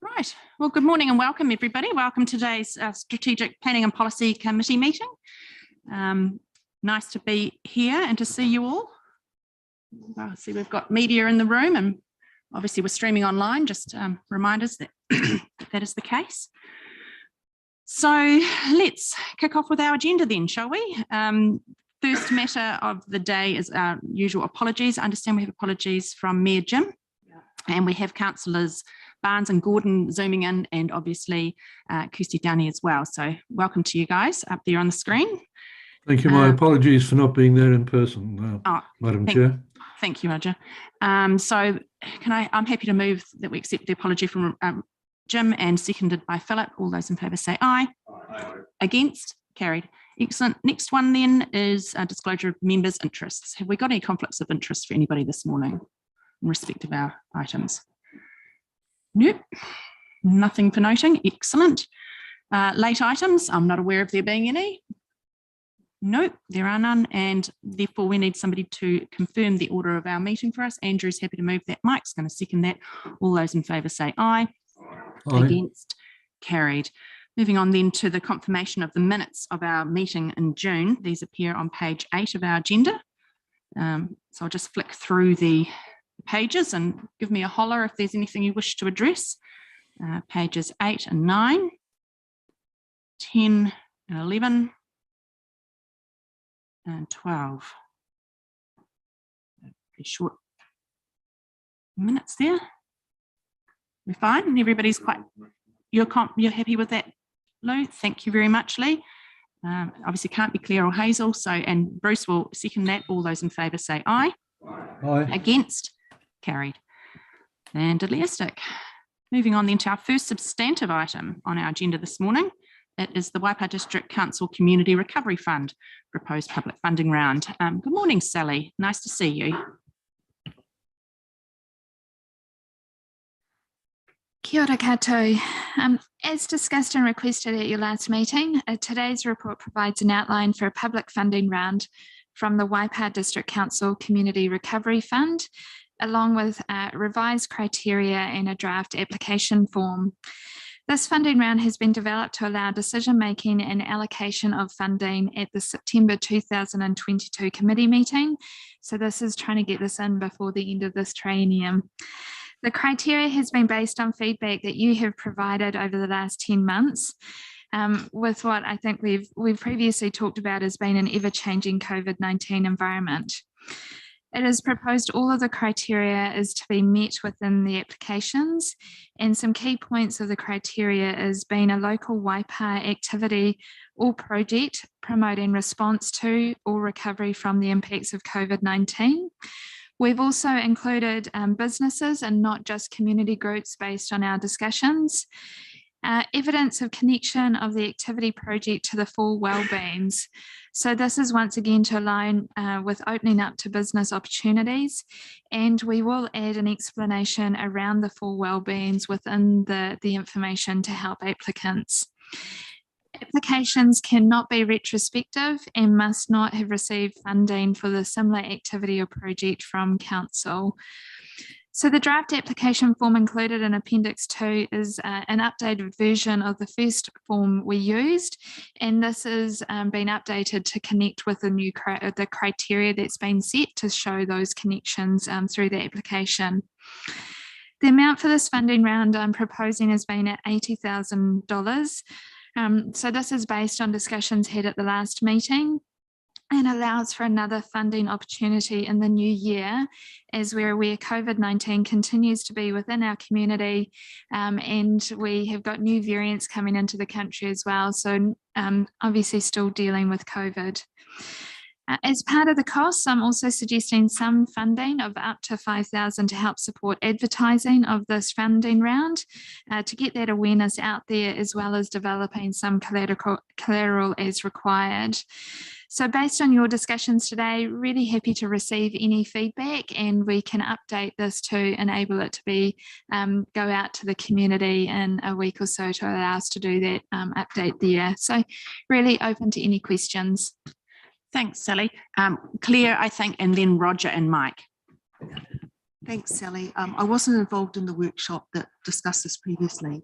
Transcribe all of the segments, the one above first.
Right. Well, good morning and welcome, everybody. Welcome to today's Strategic Planning and Policy Committee meeting. Nice to be here and to see you all. I see we've got media in the room and obviously we're streaming online, just reminders that that is the case. So let's kick off with our agenda then, shall we? First matter of the day is our usual apologies. I understand we have apologies from Mayor Jim and we have councillors Barnes and Gordon zooming in, and obviously Kirsty Downey as well. So welcome to you guys up there on the screen. Thank you. My apologies for not being there in person, Madam Chair. Thank you, Roger. So I'm happy to move that we accept the apology from Jim and seconded by Philip. All those in favour say aye. Aye. Against? Carried. Excellent. Next one then is disclosure of members' interests. Have we got any conflicts of interest for anybody this morning in respect of our items? Nope, nothing for noting. Excellent. Late items, I'm not aware of there being any. Nope, there are none, and therefore we need somebody to confirm the order of our meeting for us. Andrew's happy to move that. Mike's going to second that. All those in favour say aye. Aye. Against? Carried. Moving on then to the confirmation of the minutes of our meeting in June. These appear on page 8 of our agenda. So I'll just flick through the pages and give me a holler if there's anything you wish to address. Pages 8 and 9, 10 and 11, and 12. Pretty short minutes there. We're fine, and everybody's quite, you're happy with that, Lou? Thank you very much, Lee. Obviously can't be Claire or Hazel, so, and Bruce will second that. All those in favour say aye. Aye. Against? Carried. Fantastic. Moving on then to our first substantive item on our agenda this morning. It is the Waipa District Council Community Recovery Fund proposed public funding round. Good morning, Sally. Nice to see you. Kia ora koutou. As discussed and requested at your last meeting, today's report provides an outline for a public funding round from the Waipa District Council Community Recovery Fund, along with revised criteria and a draft application form. This funding round has been developed to allow decision-making and allocation of funding at the September 2022 committee meeting. So this is trying to get this in before the end of this triennium. The criteria has been based on feedback that you have provided over the last 10 months, with what I think we've previously talked about as being an ever-changing COVID-19 environment. It is proposed all of the criteria is to be met within the applications, and some key points of the criteria is being a local Waipa activity or project promoting response to or recovery from the impacts of COVID-19. We've also included businesses and not just community groups based on our discussions. Evidence of connection of the activity project to the full wellbeings. So this is once again to align with opening up to business opportunities, and we will add an explanation around the full wellbeings within the information to help applicants. Applications cannot be retrospective and must not have received funding for the similar activity or project from council. So the draft application form included in Appendix 2 is an updated version of the first form we used, and this has been updated to connect with the criteria that's been set to show those connections through the application. The amount for this funding round I'm proposing has been at $80,000. So this is based on discussions had at the last meeting, and allows for another funding opportunity in the new year as we're aware COVID-19 continues to be within our community, and we have got new variants coming into the country as well. So obviously still dealing with COVID. As part of the costs, I'm also suggesting some funding of up to $5,000 to help support advertising of this funding round to get that awareness out there, as well as developing some collateral as required. So based on your discussions today, really happy to receive any feedback, and we can update this to enable it to be go out to the community in a week or so to allow us to do that update there. So really open to any questions. Thanks, Sally. Claire, I think, and then Roger and Mike. Thanks, Sally. I wasn't involved in the workshop that discussed this previously,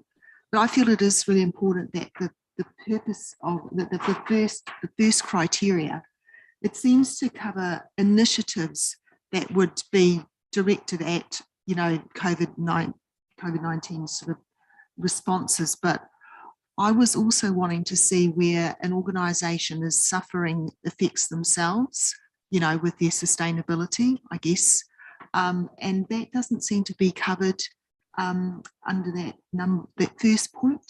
but I feel it is really important that the purpose of the first criteria, it seems to cover initiatives that would be directed at, COVID-19 sort of responses. But I was also wanting to see where an organisation is suffering effects themselves, with their sustainability, I guess. And that doesn't seem to be covered under that first point.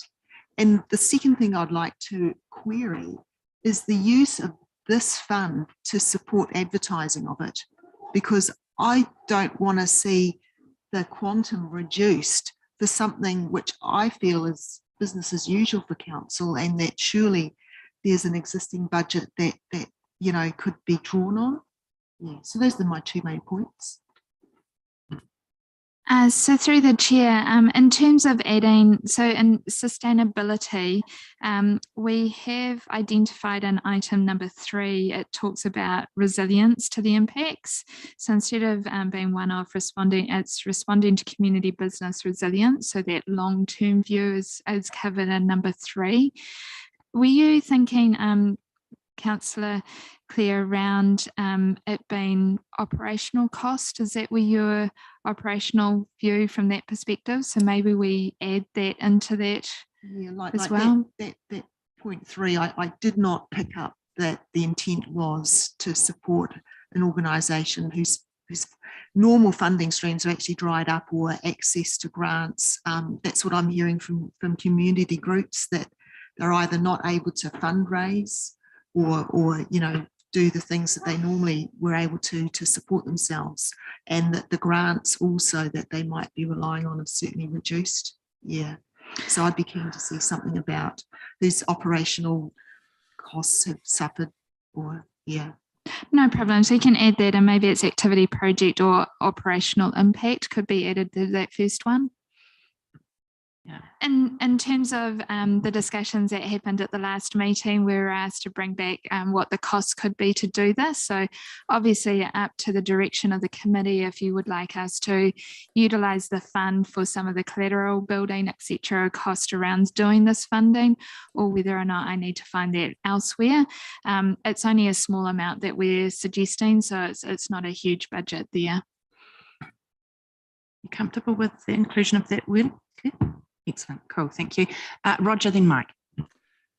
And the second thing I'd like to query is the use of this fund to support advertising of it, because I don't want to see the quantum reduced for something which I feel is business as usual for council, and that surely there's an existing budget that could be drawn on. Yeah, so those are my two main points. So through the chair, in terms of adding, so in sustainability, we have identified in item number 3, it talks about resilience to the impacts. So instead of being one-off responding, it's responding to community business resilience. So that long-term view is covered in number 3. Were you thinking, Councillor Clare, around it being operational cost? Is that where your operational view from that perspective? So maybe we add that into that as well. That point 3, I did not pick up that the intent was to support an organisation whose normal funding streams are actually dried up, or access to grants. That's what I'm hearing from community groups, that they're either not able to fundraise or do the things that they normally were able to support themselves, and that the grants also that they might be relying on have certainly reduced. Yeah, so I'd be keen to see something about whose operational costs have suffered, or yeah. No problem. So you can add that, and maybe it's activity, project, or operational impact could be added to that first one. Yeah. In terms of the discussions that happened at the last meeting, we were asked to bring back what the costs could be to do this. So obviously up to the direction of the committee, if you would like us to utilise the fund for some of the collateral building, etc., cost around doing this funding, or whether or not I need to find that elsewhere. It's only a small amount that we're suggesting, so it's not a huge budget there. You comfortable with the inclusion of that word? Okay. Excellent, cool, thank you. Roger, then Mike.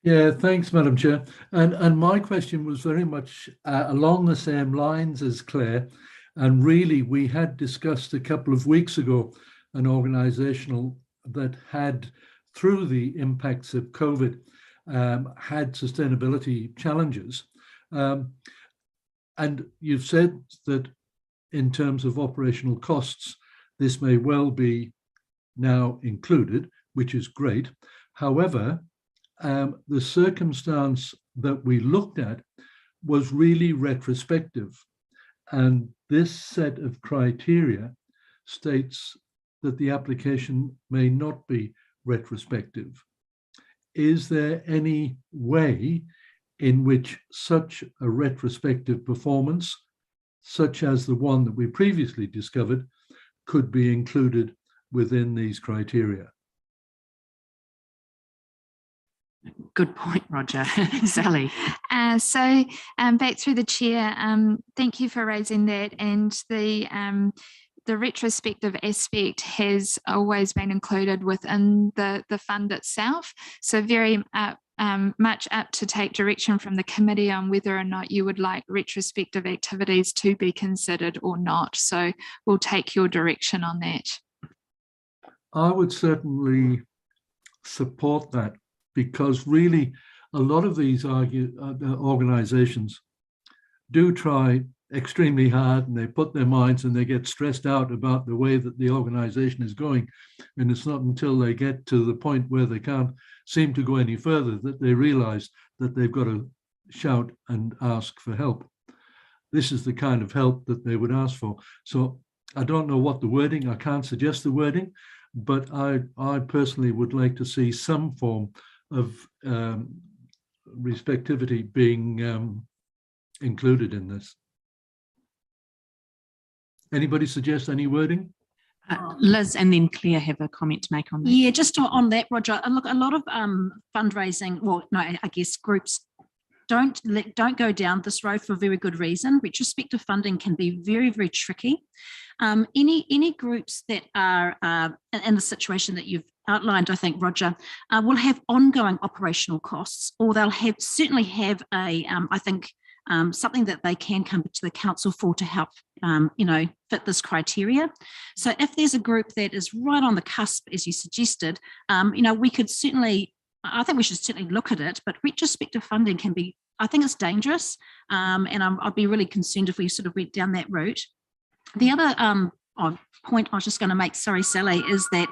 Yeah, thanks, Madam Chair. And my question was very much along the same lines as Claire. And really, we had discussed a couple of weeks ago an organisational that had, through the impacts of COVID, had sustainability challenges. And you've said that in terms of operational costs, this may well be now included, which is great. However, the circumstance that we looked at was really retrospective. And this set of criteria states that the application may not be retrospective. Is there any way in which such a retrospective performance, such as the one that we previously discovered, could be included within these criteria? Good point, Roger. Sally. So back through the chair, thank you for raising that. And the retrospective aspect has always been included within the fund itself. So very much up to take direction from the committee on whether or not you would like retrospective activities to be considered or not. So we'll take your direction on that. I would certainly support that, because really a lot of these organizations do try extremely hard, and they put their minds and they get stressed out about the way that the organization is going. And it's not until they get to the point where they can't seem to go any further that they realize that they've got to shout and ask for help. This is the kind of help that they would ask for. So I don't know what the wording, I can't suggest the wording, but I personally would like to see some form of respectivity being included in this. Anybody suggest any wording? Liz and then Claire have a comment to make on that. Yeah, just on that, Roger. Look, a lot of fundraising, well, no, I guess groups don't go down this road for a very good reason. Retrospective funding can be very, very tricky. Any groups that are in the situation that you've outlined, I think, Roger, will have ongoing operational costs, or they'll certainly have I think, something that they can come to the council for to help, fit this criteria. So if there's a group that is right on the cusp, as you suggested, we could certainly, I think we should certainly look at it, but retrospective funding can be, I think it's dangerous, and I'd be really concerned if we sort of went down that route. The other point I was just going to make, sorry, Sally, is that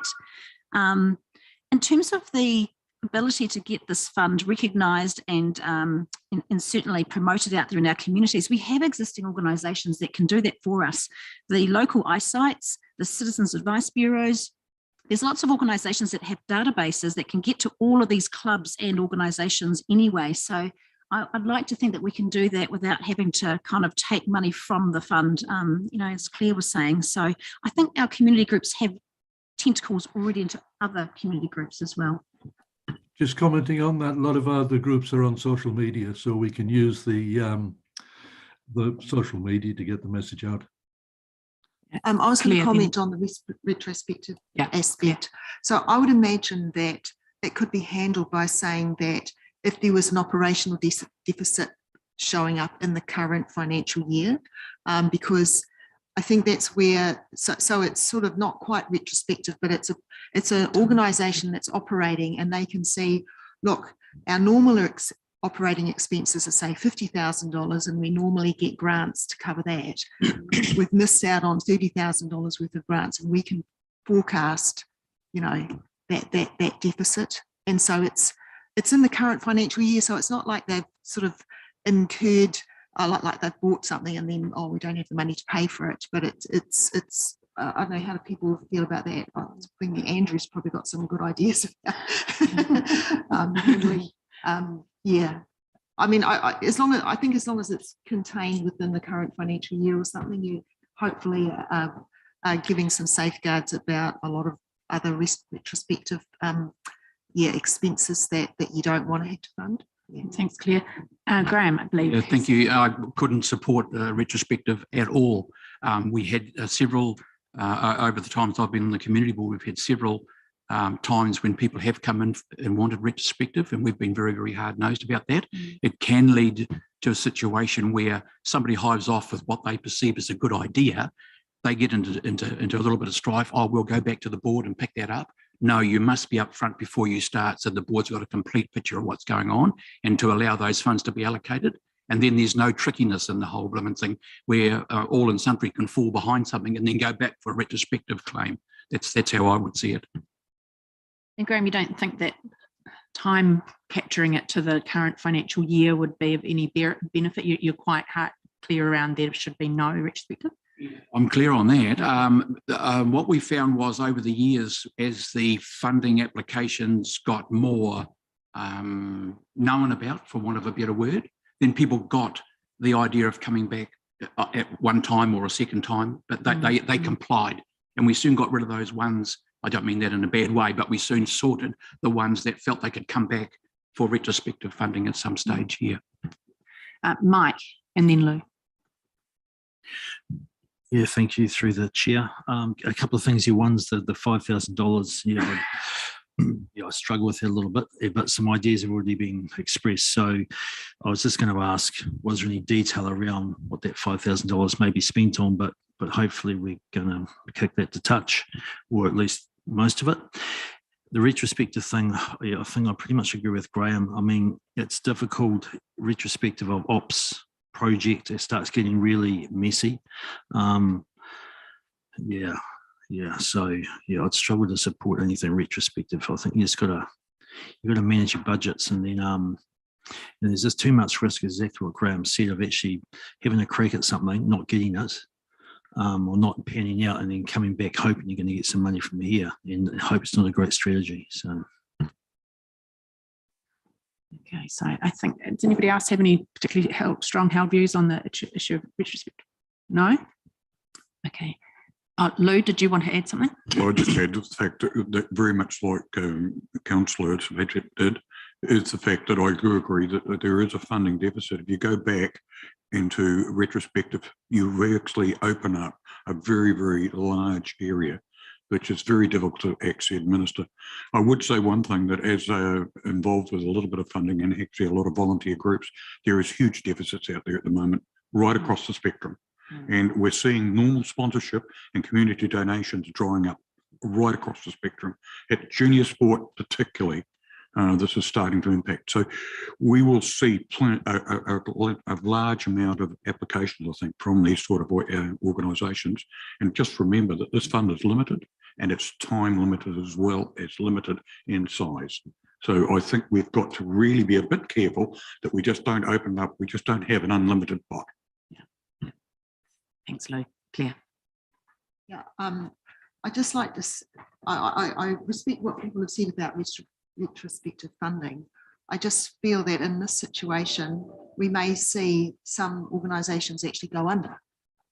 in terms of the ability to get this fund recognised and certainly promoted out there in our communities, we have existing organisations that can do that for us. The local eyesights, the Citizens Advice Bureaus, there's lots of organisations that have databases that can get to all of these clubs and organisations anyway. So I'd like to think that we can do that without having to kind of take money from the fund, as Claire was saying. So I think our community groups have tentacles already into other community groups as well. Just commenting on that, a lot of other groups are on social media, so we can use the social media to get the message out. I was going to Claire, comment on the retrospective aspect. So I would imagine that it could be handled by saying that if there was an operational deficit showing up in the current financial year, because I think that's where, so it's sort of not quite retrospective, but it's an organisation that's operating and they can see, look, our normal operating expenses are say $50,000 and we normally get grants to cover that. We've missed out on $30,000 worth of grants, and we can forecast, that deficit. And so it's in the current financial year, so it's not like they've sort of incurred, like they've bought something and then, we don't have the money to pay for it. But it's I don't know, how do people feel about that? I think Andrew's probably got some good ideas about handling. Yeah, I mean, as long as it's contained within the current financial year or something, you hopefully are giving some safeguards about a lot of other retrospective expenses that you don't want to have to fund. Yeah. Thanks, Claire. Graham, I believe. Yeah, thank you. I couldn't support retrospective at all. We had several, over the times I've been on the community board, we've had several times when people have come in and wanted retrospective, and we've been very, very hard-nosed about that. It can lead to a situation where somebody hives off with what they perceive as a good idea. They get into a little bit of strife. We'll go back to the board and pick that up. No, you must be upfront before you start, so the board's got a complete picture of what's going on and to allow those funds to be allocated. And then there's no trickiness in the whole blooming thing where all and sundry can fall behind something and then go back for a retrospective claim. That's how I would see it. And Graham, you don't think that time capturing it to the current financial year would be of any benefit? You're quite clear around there should be no retrospective? I'm clear on that. What we found was over the years, as the funding applications got more known about, for want of a better word, then people got the idea of coming back at one time or a second time, but they complied. And we soon got rid of those ones. I don't mean that in a bad way, but we soon sorted the ones that felt they could come back for retrospective funding at some stage here. Mike, and then Lou. Yeah, thank you through the chair. A couple of things here. One's the $5,000. I struggle with it a little bit, but some ideas have already been expressed. So I was just going to ask, was there any detail around what that $5,000 may be spent on? But hopefully we're going to kick that to touch, or at least most of it. The retrospective thing, I think I pretty much agree with Graham. I mean, it's difficult. Retrospective of ops project, it starts getting really messy. So I'd struggle to support anything retrospective. I think you've got to manage your budgets, and then and there's just too much risk, exactly what Graham said, of actually having a crack at something, not getting it, or not panning out, and then coming back hoping you're going to get some money from here, and I hope it's not a great strategy. So. Okay, so I think, does anybody else have any particularly strong held views on the issue of retrospective? No? Okay, Lou, did you want to add something? I just add the fact that very much like Councillor Patrick did, is the fact that I do agree that there is a funding deficit. If you go back into retrospective, you actually open up a very, very large area, which is very difficult to actually administer. I would say one thing, that as they're involved with a little bit of funding and actually a lot of volunteer groups, there is huge deficits out there at the moment, right across the spectrum. And we're seeing normal sponsorship and community donations drying up right across the spectrum. At junior sport particularly, this is starting to impact. So we will see a large amount of applications, I think, from these sort of organisations. And just remember that this fund is limited, and it's time limited as well as limited in size. So I think we've got to really be a bit careful that we just don't open up, we just don't have an unlimited pot. Thanks, Lou. Claire. Yeah, I just like to, I respect what people have said about retrospective funding. I just feel that in this situation, we may see some organisations actually go under.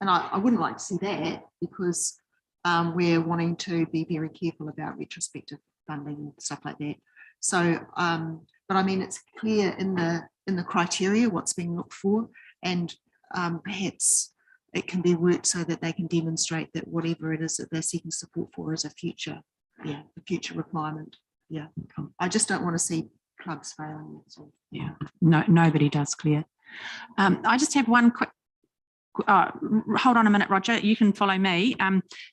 And I wouldn't like to see that, because we're wanting to be very careful about retrospective funding and stuff like that. So, but I mean, it's clear in the criteria what's being looked for, and perhaps it can be worked so that they can demonstrate that whatever it is that they're seeking support for is a future requirement. Yeah, I just don't want to see clubs failing. So. Yeah, no, nobody does, Claire. I just have one quick. Hold on a minute, Roger. You can follow me.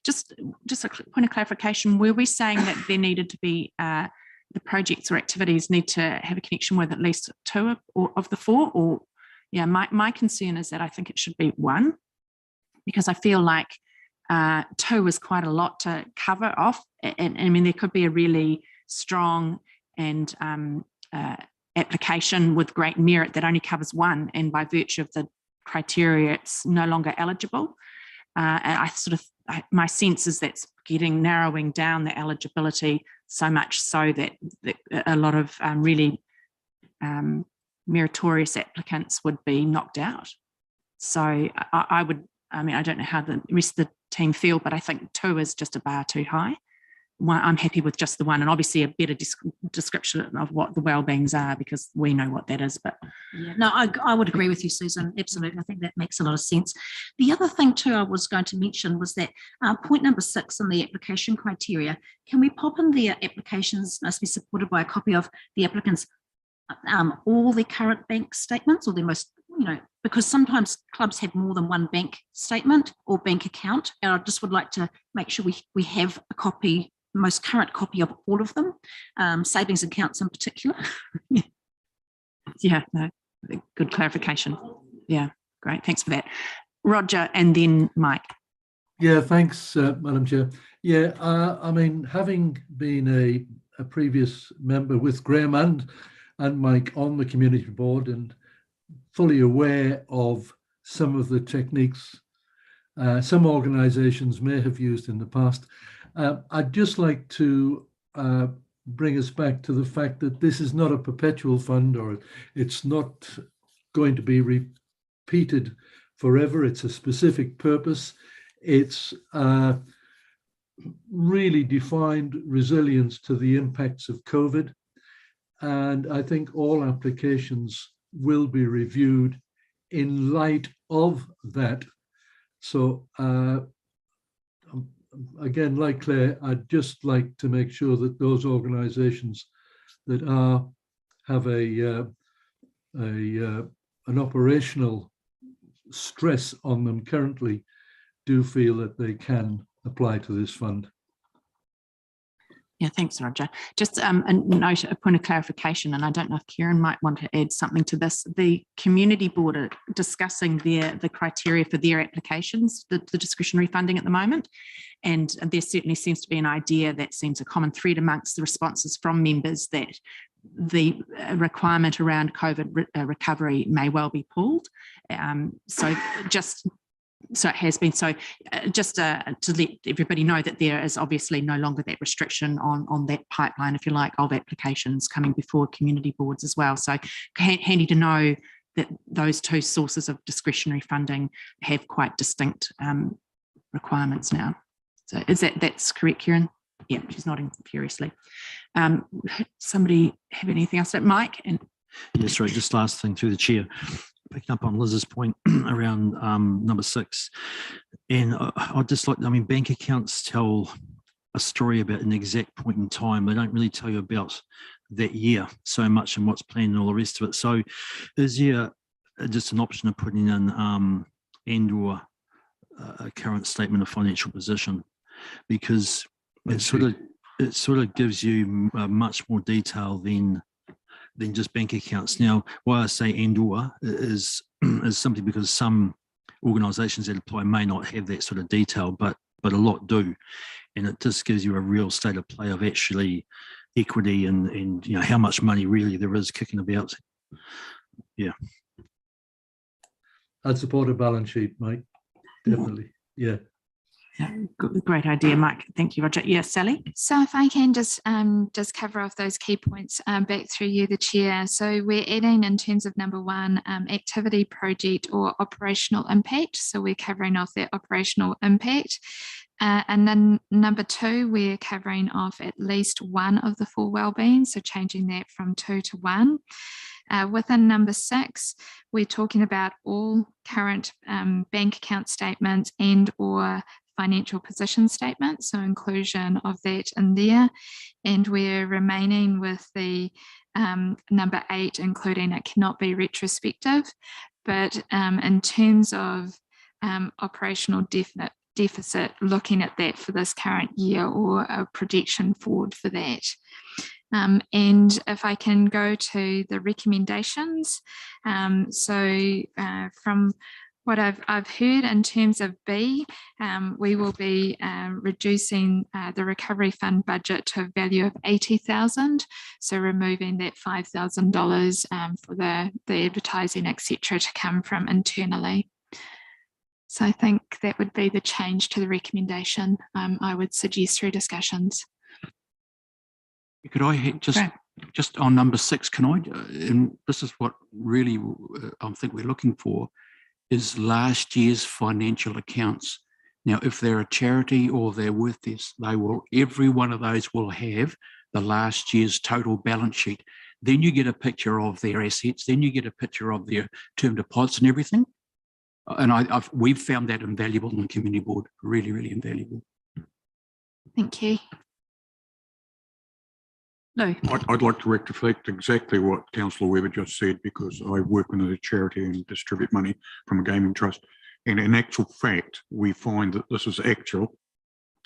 Just a point of clarification. Were we saying that there needed to be the projects or activities need to have a connection with at least 2 of the 4? Or yeah, my concern is that I think it should be 1. Because I feel like 2 is quite a lot to cover off. And I mean, there could be a really strong and application with great merit that only covers 1. And by virtue of the criteria, it's no longer eligible. And my sense is that's narrowing down the eligibility so much so that a lot of really meritorious applicants would be knocked out. So I mean, I don't know how the rest of the team feel, but I think 2 is just a bar too high. I'm happy with just the 1, and obviously a better description of what the wellbeings are, because we know what that is. But yeah, no, I would agree with you, Susan. Absolutely. I think that makes a lot of sense. The other thing too I was going to mention was that point number 6 in the application criteria, can we pop in the applications must be supported by a copy of the applicant's all their current bank statements, or their most, because sometimes clubs have more than 1 bank statement or bank account, and I just would like to make sure we have a copy, most current copy of all of them, savings accounts in particular. yeah, no, good clarification. Yeah, great, thanks for that. Roger, and then Mike. Yeah, thanks, Madam Chair. Yeah, I mean, having been a previous member with Graham and Mike on the community board, and fully aware of some of the techniques some organisations may have used in the past, I'd just like to bring us back to the fact that this is not a perpetual fund, or it's not going to be repeated forever. It's a specific purpose. It's really defined resilience to the impacts of COVID. And I think all applications will be reviewed in light of that. So again, like Claire, I'd just like to make sure that those organisations that have an operational stress on them currently do feel that they can apply to this fund. Yeah, thanks, Roger. Just a note, a point of clarification, and I don't know if Kieran might want to add something to this. The community board are discussing the criteria for their applications, the discretionary funding at the moment, and there certainly seems to be an idea that seems a common thread amongst the responses from members that the requirement around COVID recovery may well be pulled. So it has been. So just to let everybody know that there is obviously no longer that restriction on that pipeline, if you like, of applications coming before community boards as well. So handy to know that those 2 sources of discretionary funding have quite distinct requirements now. So that's correct, Kieran? Yeah, she's nodding furiously. Somebody have anything else? Mike? And Yeah, sorry, just last thing through the chair, picking up on Liz's point around number 6. And I'd just like, I mean, bank accounts tell a story about an exact point in time. They don't really tell you about that year so much and what's planned and all the rest of it. So is there just an option of putting in and or a current statement of financial position? Because it sort of gives you much more detail than just bank accounts. Now, why I say and or is simply because some organisations that apply may not have that sort of detail, but a lot do, and it just gives you a real state of play of actually equity and you know how much money really there is kicking about. Yeah, I'd support a balance sheet, Mike. Definitely. Yeah. yeah, great idea, Mike. Thank you, Roger. Yes, Sally? So if I can just cover off those key points back through you, the chair. So we're adding in terms of number 1, activity, project or operational impact. So we're covering off that operational impact. And then number 2, we're covering off at least one of the 4 wellbeing. So changing that from 2 to 1. Within number 6, we're talking about all current bank account statements and or financial position statements, so inclusion of that in there. And we're remaining with the number 8, including it cannot be retrospective, but in terms of operational deficit, looking at that for this current year or a projection forward for that. And if I can go to the recommendations, from what I've heard in terms of B, we will be reducing the recovery fund budget to a value of 80,000. So removing that $5,000 for the advertising, etc., to come from internally. So I think that would be the change to the recommendation I would suggest through discussions. Could I just on number 6, can I, and this is what really I think we're looking for, is last year's financial accounts. Now, if they're a charity or they're worth this, every one of those will have the last year's total balance sheet. Then you get a picture of their assets, then you get a picture of their term deposits and everything. And we've found that invaluable in the community board, really, really invaluable. Thank you. No. I'd like to rectify exactly what Councillor Webber just said, because I work within a charity and distribute money from a gaming trust. And in actual fact, we find that this is actual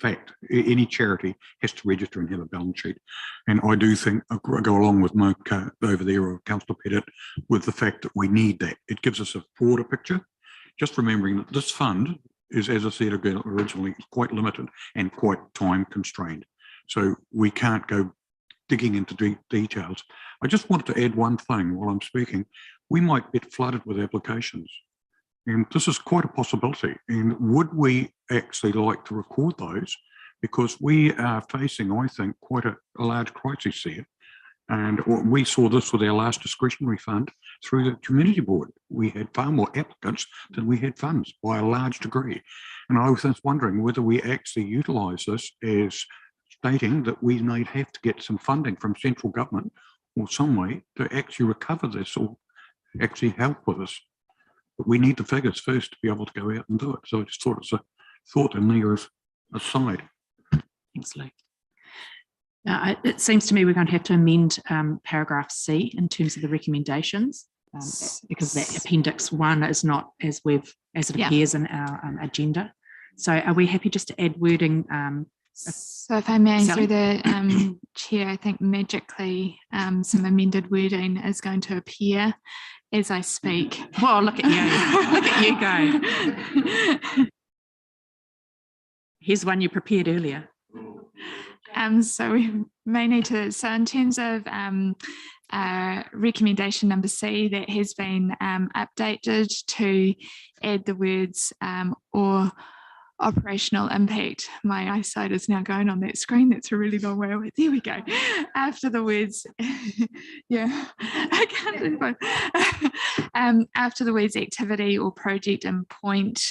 fact. Any charity has to register and have a balance sheet. And I do think I go along with Mike over there, or Councillor Pettit, with the fact that we need that. It gives us a broader picture. Just remembering that this fund is, as I said originally, quite limited and quite time constrained. So we can't go digging into details. I just wanted to add one thing while I'm speaking. We might get flooded with applications, and this is quite a possibility. And would we actually like to record those? Because we are facing, I think, quite a large crisis here. And we saw this with our last discretionary fund through the community board. We had far more applicants than we had funds by a large degree. And I was just wondering whether we actually utilise this as stating that we may have to get some funding from central government or some way to actually recover this or actually help with this. But we need the figures first to be able to go out and do it. So I just thought it's a thought in there as a side. Thanks, Luke. It seems to me we're going to have to amend paragraph C in terms of the recommendations, because that appendix 1 is not as it appears in our agenda. So are we happy just to add wording? So if I may, Sally? through the chair, I think magically some amended wording is going to appear as I speak. Well, look at you. Look at you go. Here's one you prepared earlier. So we may need to, so in terms of recommendation number C, that has been updated to add the words or operational impact. My eyesight is now going on that screen. That's a really long way away. There we go. After the words, yeah, I can't do both. After the words activity or project and point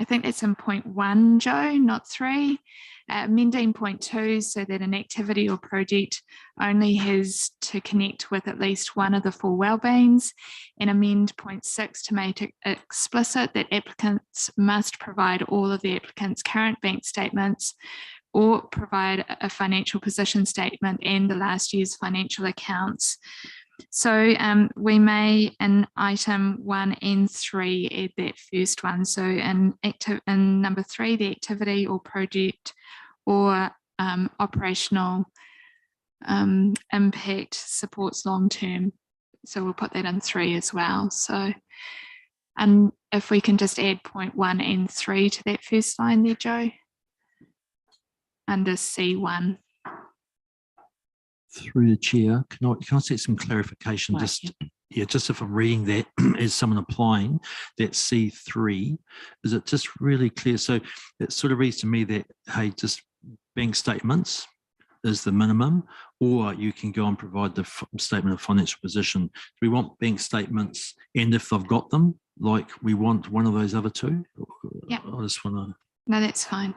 I think that's in point 1, Joe, not 3. Amending point 2 so that an activity or project only has to connect with at least one of the 4 wellbeings, and amend point 6 to make it explicit that applicants must provide all of the applicant's current bank statements or provide a financial position statement and the last year's financial accounts. So we may in item 1 and 3 add that first one. So in number 3, the activity or project or operational impact supports long-term. So we'll put that in 3 as well. So, and if we can just add point 1 and 3 to that first line there, Joe, under C1. Through the chair, can I set some clarification? Right, Just if I'm reading that as someone applying that C3, is it just really clear? So it sort of reads to me that, hey, just bank statements is the minimum, or you can go and provide the statement of financial position. Do we want bank statements, and if they've got them, like we want one of those other 2? Yeah. I just want to. No, that's fine.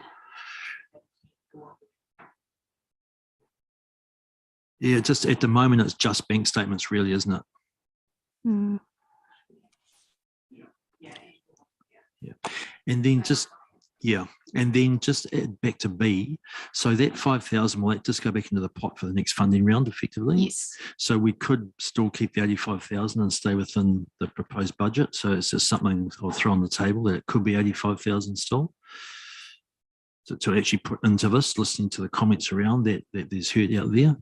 Yeah, just at the moment, it's just bank statements, really, isn't it? Mm. Yeah, and then just back to B. So that 5,000, will that just go back into the pot for the next funding round, effectively? Yes. So we could still keep the 85,000 and stay within the proposed budget. So it's just something I'll throw on the table that it could be 85,000 still. To actually put into this, listening to the comments around that there's hurt out there.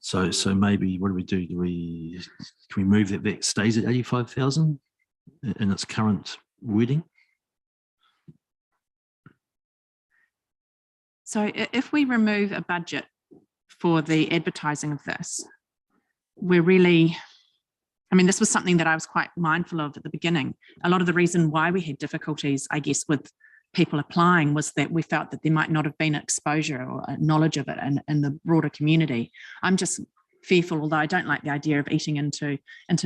So maybe what do? Can we move that stays at 85,000 in its current wording? So if we remove a budget for the advertising of this, we're really, I mean, this was something that I was quite mindful of at the beginning. A lot of the reason why we had difficulties, I guess, with people applying was that we felt that there might not have been exposure or knowledge of it in the broader community. I'm just fearful, although I don't like the idea of eating into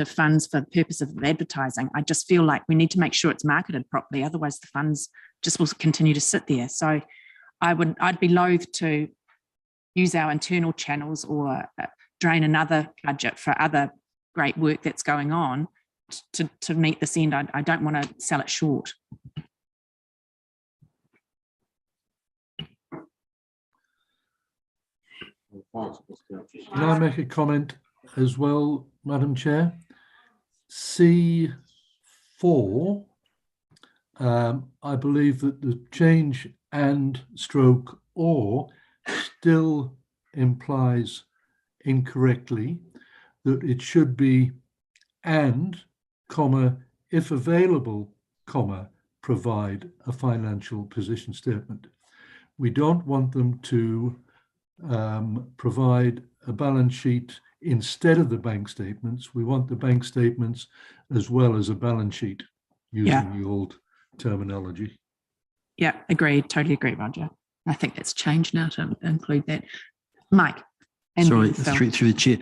funds for the purpose of advertising. I just feel like we need to make sure it's marketed properly. Otherwise the funds just will continue to sit there. So I'd be loath to use our internal channels or drain another budget for other great work that's going on to meet this end. I don't want to sell it short. Can I make a comment as well, Madam Chair? C4, I believe that the change and stroke or still implies incorrectly that it should be and, comma, if available, comma, provide a financial position statement. We don't want them to provide a balance sheet instead of the bank statements. We want the bank statements as well as a balance sheet, using the old terminology. Yeah, agreed. Totally agree, Roger. I think that's changed now to include that. Mike. Sorry, through the chair.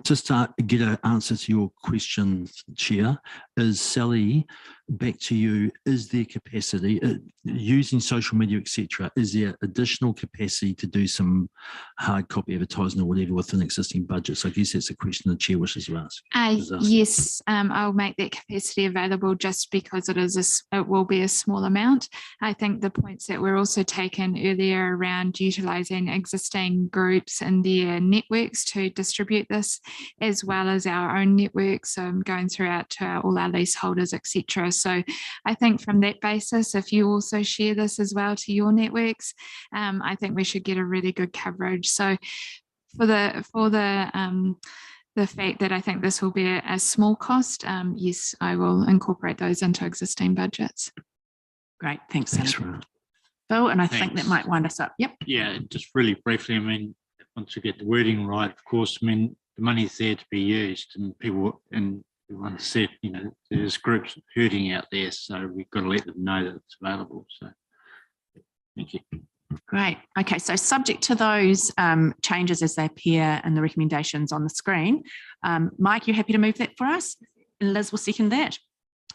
Just to get an answer to your question, Chair, is Sally, back to you, is there capacity, using social media, etc., is there additional capacity to do some hard copy advertising or whatever within existing budgets? I guess that's a question the Chair wishes to ask. Yes, I'll make that capacity available just because it will be a small amount. I think the points that were also taken earlier around utilising existing groups and their networks to distribute this, as well as our own networks, going throughout to all our leaseholders, etc. So I think from that basis, if you also share this as well to your networks, I think we should get a really good coverage. So for the fact that I think this will be a small cost, yes, I will incorporate those into existing budgets. Great, thanks. Thanks, Phil, and I think that might wind us up. Yep. Yeah, just really briefly, I mean, once you get the wording right, of course, I mean, the money's there to be used, and people, and everyone said, you know, there's groups hurting out there, so we've got to let them know that it's available. So thank you. Great. Okay, so subject to those changes as they appear in the recommendations on the screen, Mike, you happy to move that for us? and Liz will second that.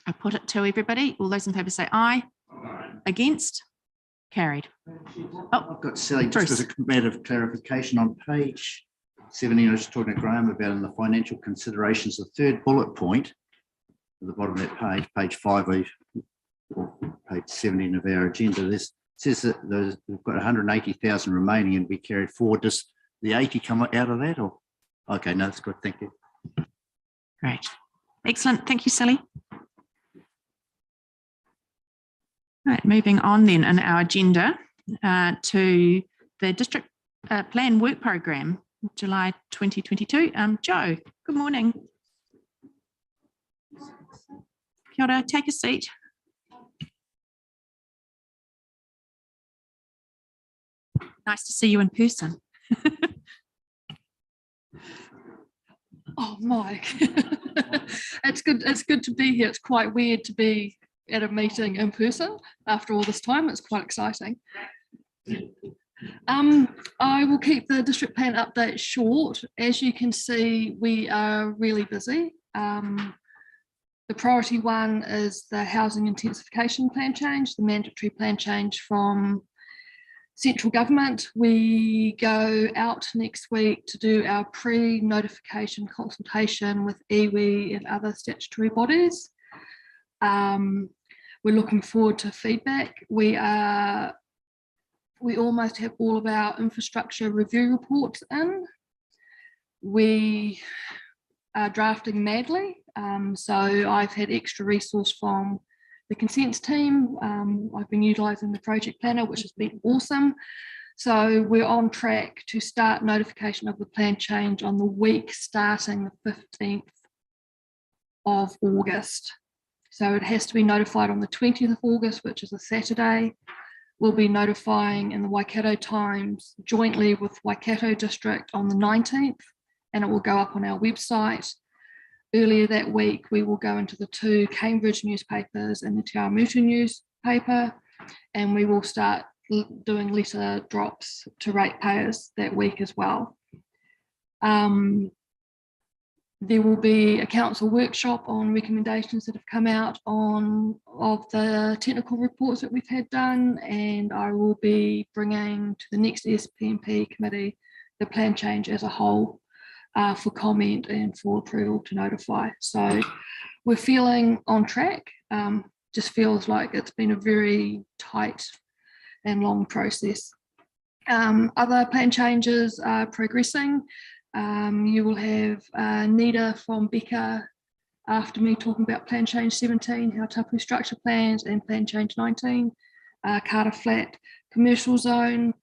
I put it to everybody. All those in favour say aye. Aye. Against? Carried. Oh, I've got Sally, Bruce. just as a matter of clarification on page 17, I was talking to Graham about in the financial considerations, the third bullet point at the bottom of that page, page 5 or page 17 of our agenda. This says that we've got 180,000 remaining and we carried forward. Does the 80 come out of that? Or okay, no, that's good. Thank you. great. Excellent. Thank you, Sally. Right, moving on then in our agenda to the district plan work program, July 2022. Joe, good morning. Kia ora, take a seat. Nice to see you in person. Oh, Mike, it's good to be here. It's quite weird to be at a meeting in person after all this time. It's quite exciting. I will keep the district plan update short. As you can see, we are really busy. The priority one is the housing intensification plan change, the mandatory plan change from central government. We go out next week to do our pre-notification consultation with iwi and other statutory bodies. We're looking forward to feedback. We almost have all of our infrastructure review reports in. We are drafting madly. So I've had extra resource from the consents team. I've been utilising the project planner, which has been awesome. So we're on track to start notification of the plan change on the week starting the 15th of August. So it has to be notified on the 20th of August, which is a Saturday. We'll be notifying in the Waikato Times jointly with Waikato District on the 19th, and it will go up on our website. Earlier that week, we will go into the 2 Cambridge newspapers and the Te Awamutu newspaper, and we will start doing letter drops to ratepayers that week as well. There will be a council workshop on recommendations that have come out of the technical reports that we've had done, and I will be bringing to the next SPMP committee the plan change as a whole for comment and for approval to notify. So we're feeling on track. Just feels like it's been a very tight and long process. Other plan changes are progressing. You will have Nita from Becca after me talking about plan change 17, how tapu structure plans, and plan change 19, Carter Flat commercial zone.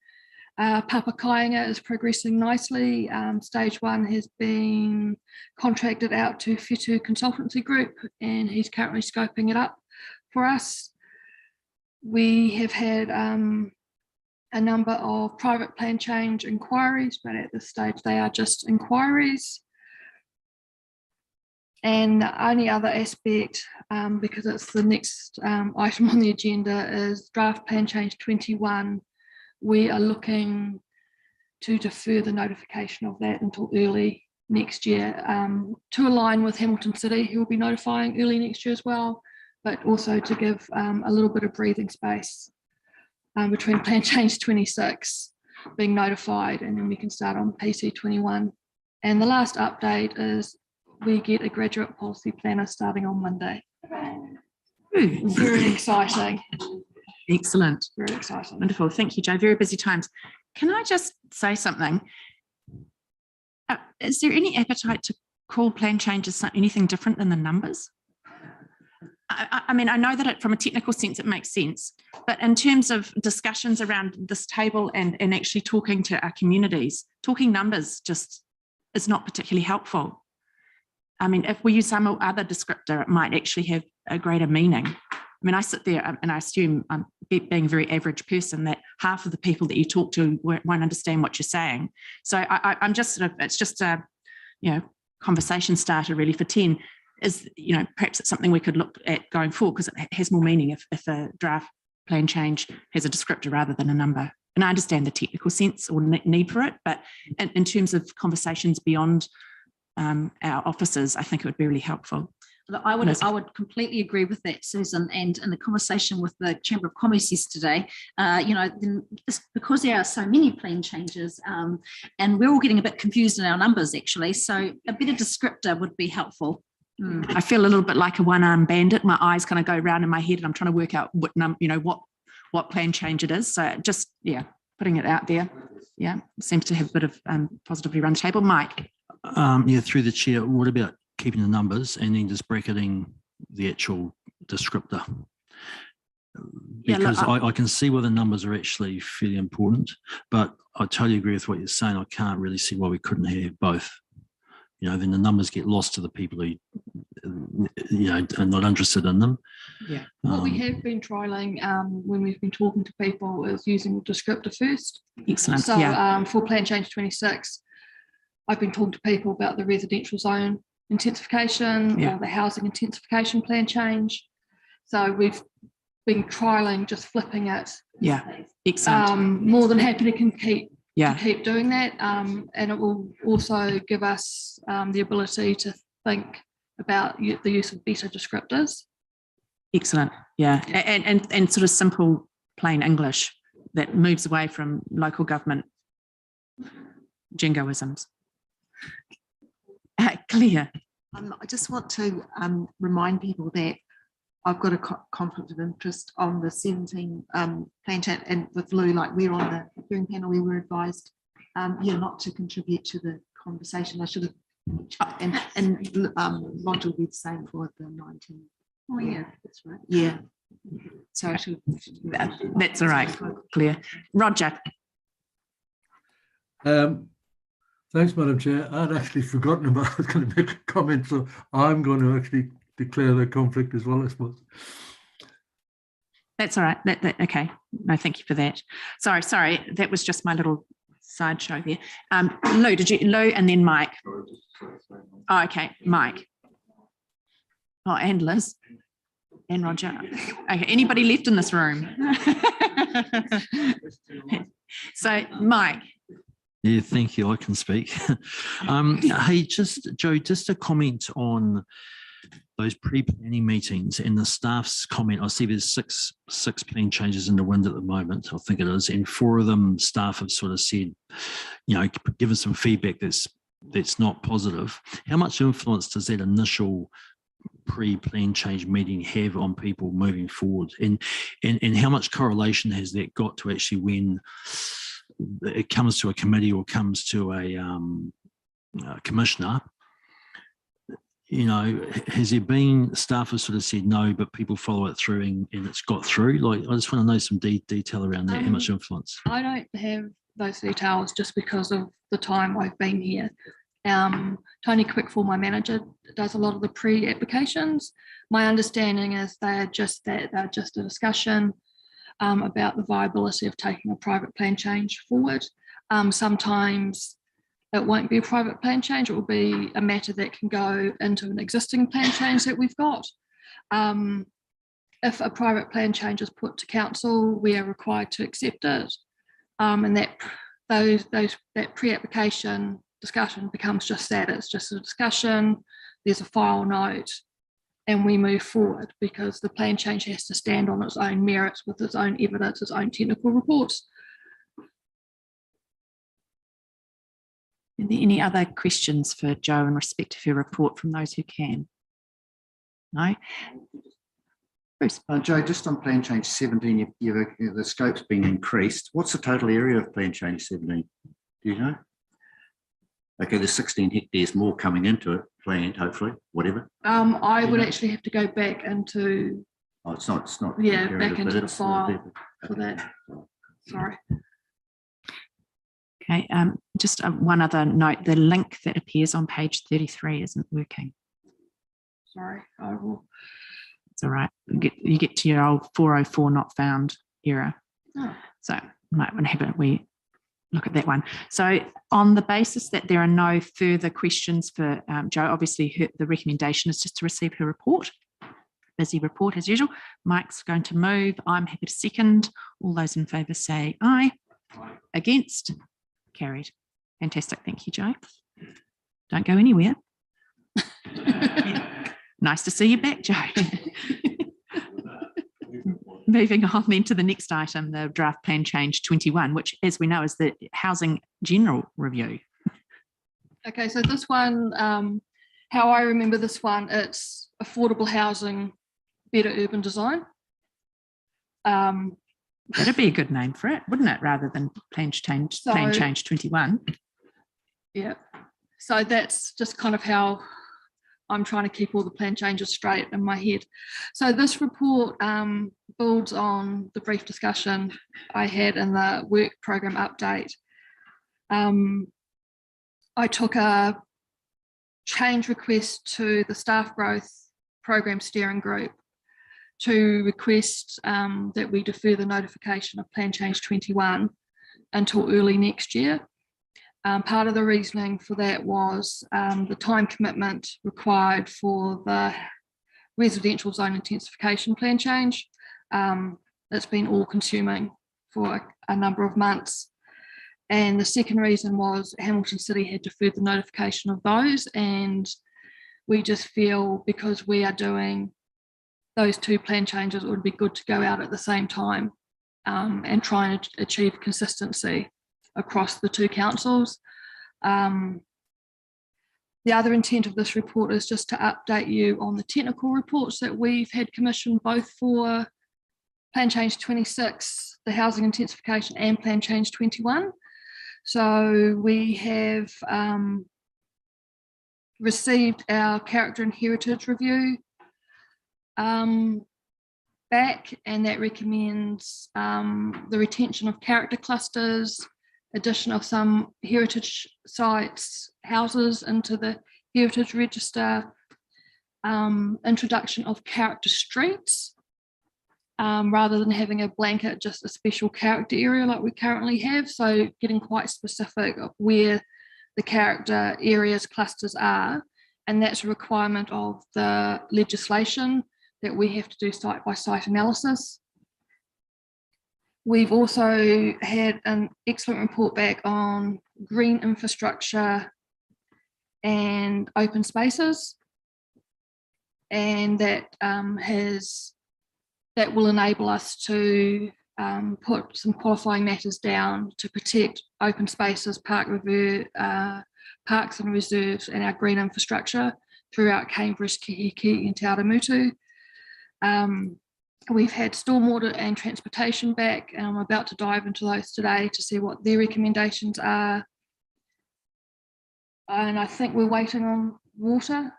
Papakāinga is progressing nicely. Stage 1 has been contracted out to Whetū Consultancy Group, and he's currently scoping it up for us. We have had a number of private plan change inquiries, but at this stage they are just inquiries. And the only other aspect, because it's the next item on the agenda, is draft plan change 21. We are looking to defer the notification of that until early next year, to align with Hamilton City, who will be notifying early next year as well, but also to give a little bit of breathing space between plan change 26 being notified, and then we can start on PC 21. And the last update is we get a graduate policy planner starting on Monday. Very exciting. Excellent. Very exciting. Wonderful. Thank you, Joe. Very busy times. Can I just say something? Is there any appetite to call plan changes anything different than the numbers? I mean, I know that from a technical sense, it makes sense, but in terms of discussions around this table and actually talking to our communities, talking numbers just is not particularly helpful. I mean, if we use some other descriptor, it might actually have a greater meaning. I mean, I sit there and I assume, I'm being a very average person, that half of the people that you talk to won't understand what you're saying. So I'm just sort of, it's just a, conversation starter really for 10. Is, perhaps it's something we could look at going forward, because it has more meaning if a draft plan change has a descriptor rather than a number. And I understand the technical sense or need for it, but in terms of conversations beyond our offices, I think it would be really helpful. Look, I would completely agree with that, Susan. And in the conversation with the Chamber of Commerce yesterday, because there are so many plan changes, and we're all getting a bit confused in our numbers actually. So a better descriptor would be helpful. I feel a little bit like a one-armed bandit. My eyes kind of go round in my head, and I'm trying to work out what plan change it is. So just putting it out there. Yeah, seems to have a bit of positively run table. Mike. Through the chair, what about keeping the numbers and then just bracketing the actual descriptor? Because I can see why the numbers are actually fairly important, but I totally agree with what you're saying. I can't really see why we couldn't have both. Then the numbers get lost to the people who, are not interested in them. Yeah. What we have been trialling when we've been talking to people is using the descriptor first. Excellent. So for Plan Change 26, I've been talking to people about the residential zone intensification or the housing intensification plan change. So we've been trialling just flipping it. Yeah, excellent. More than happy to keep doing that, and it will also give us the ability to think about the use of better descriptors. Excellent. Yeah, and sort of simple plain English that moves away from local government jingoisms. Clear. I just want to remind people that I've got a conflict of interest on the 17 plan chat, and with Lou, like we're on the hearing panel, we were advised not to contribute to the conversation. I should have, and Monty will be the same for the 19. Oh yeah, that's right. Yeah. So I should. That's all right. Clear. Roger. Thanks, Madam Chair. I'd actually forgotten about, I was going to make a comment, so I'm going to actually declare the conflict as well, I suppose. That's all right. Okay. No, thank you for that. Sorry. That was just my little sideshow there. Lou, Lou and then Mike. Oh, okay. Mike. Oh, and Liz. And Roger. Okay. Anybody left in this room? So, Mike. Yeah, thank you. I can speak. Hey, Joe, just a comment on those pre-planning meetings and the staff's comment. I see there's six plan changes in the wind at the moment, I think it is, and 4 of them staff have sort of said, given some feedback that's not positive. How much influence does that initial pre-plan change meeting have on people moving forward, and how much correlation has that got to actually when it comes to a committee or comes to a commissioner? Has there been staff who sort of said no, but people follow it through and it's got through? I just want to know some detail around that. How much influence? I don't have those details just because of the time I've been here. Tony Quickfall, my manager, does a lot of the pre-applications. My understanding is they're just a discussion about the viability of taking a private plan change forward. Sometimes it won't be a private plan change, it will be a matter that can go into an existing plan change that we've got. If a private plan change is put to council, we are required to accept it. And that pre-application discussion becomes just that. It's just a discussion, there's a file note, and we move forward because the plan change has to stand on its own merits with its own evidence, its own technical reports. Are there any other questions for Jo in respect of her report from those who can? No? Bruce. Jo, just on plan change 17, the scope's been increased. What's the total area of plan change 17? Do you know? Okay, there's 16 hectares more coming into it, planned, hopefully, whatever. I would actually have to go back into. Oh, it's not. Yeah, back into the file for that. Sorry. Okay, just one other note, the link that appears on page 33 isn't working. Sorry, I will. It's all right. You get to your old 404 not found error. Oh. So might want to have a wee look at that one. So on the basis that there are no further questions for Jo, obviously the recommendation is just to receive her report. Busy report as usual. Mike's going to move. I'm happy to second. All those in favour say aye. Aye. Against? Carried. Fantastic. Thank you, Jo. Don't go anywhere. Nice to see you back, Joe. Moving on then to the next item, the draft plan change 21, which, as we know, is the housing general review. Okay, so this one, how I remember this one, it's affordable housing, better urban design. That'd be a good name for it, wouldn't it? Rather than plan change 21. Yeah, so that's just kind of how I'm trying to keep all the plan changes straight in my head. So this report builds on the brief discussion I had in the work program update. I took a change request to the staff growth program steering group to request that we defer the notification of plan change 21 until early next year. Part of the reasoning for that was the time commitment required for the residential zone intensification plan change. It's been all consuming for a number of months. And the second reason was Hamilton City had deferred the notification of those, and we just feel because we are doing those two plan changes, it would be good to go out at the same time and try and achieve consistency across the two councils. The other intent of this report is just to update you on the technical reports that we've had commissioned, both for Plan Change 26, the housing intensification, and Plan Change 21. So we have received our character and heritage review back, and that recommends the retention of character clusters, addition of some heritage sites, houses into the heritage register, introduction of character streets, rather than having a blanket, just a special character area like we currently have. So getting quite specific of where the character areas clusters are, and that's a requirement of the legislation that we have to do site by site analysis. We've also had an excellent report back on green infrastructure and open spaces, and that will enable us to put some qualifying matters down to protect open spaces, parks and reserves, and our green infrastructure throughout Cambridge, Kihiki and Te Aramutu. We've had stormwater and transportation back, and I'm about to dive into those today to see what their recommendations are. And I think we're waiting on water,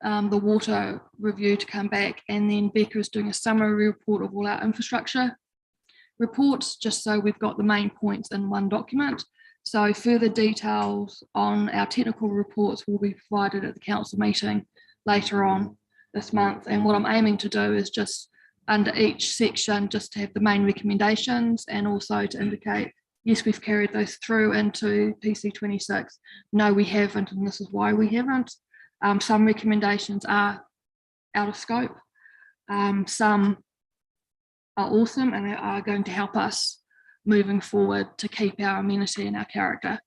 the water review to come back, and then Becca is doing a summary report of all our infrastructure reports, just so we've got the main points in one document. So further details on our technical reports will be provided at the council meeting later on this month. And what I'm aiming to do is just under each section, just to have the main recommendations, and also to indicate, yes, we've carried those through into PC26. No, we haven't, and this is why we haven't. Some recommendations are out of scope. Some are awesome and are going to help us moving forward to keep our amenity and our character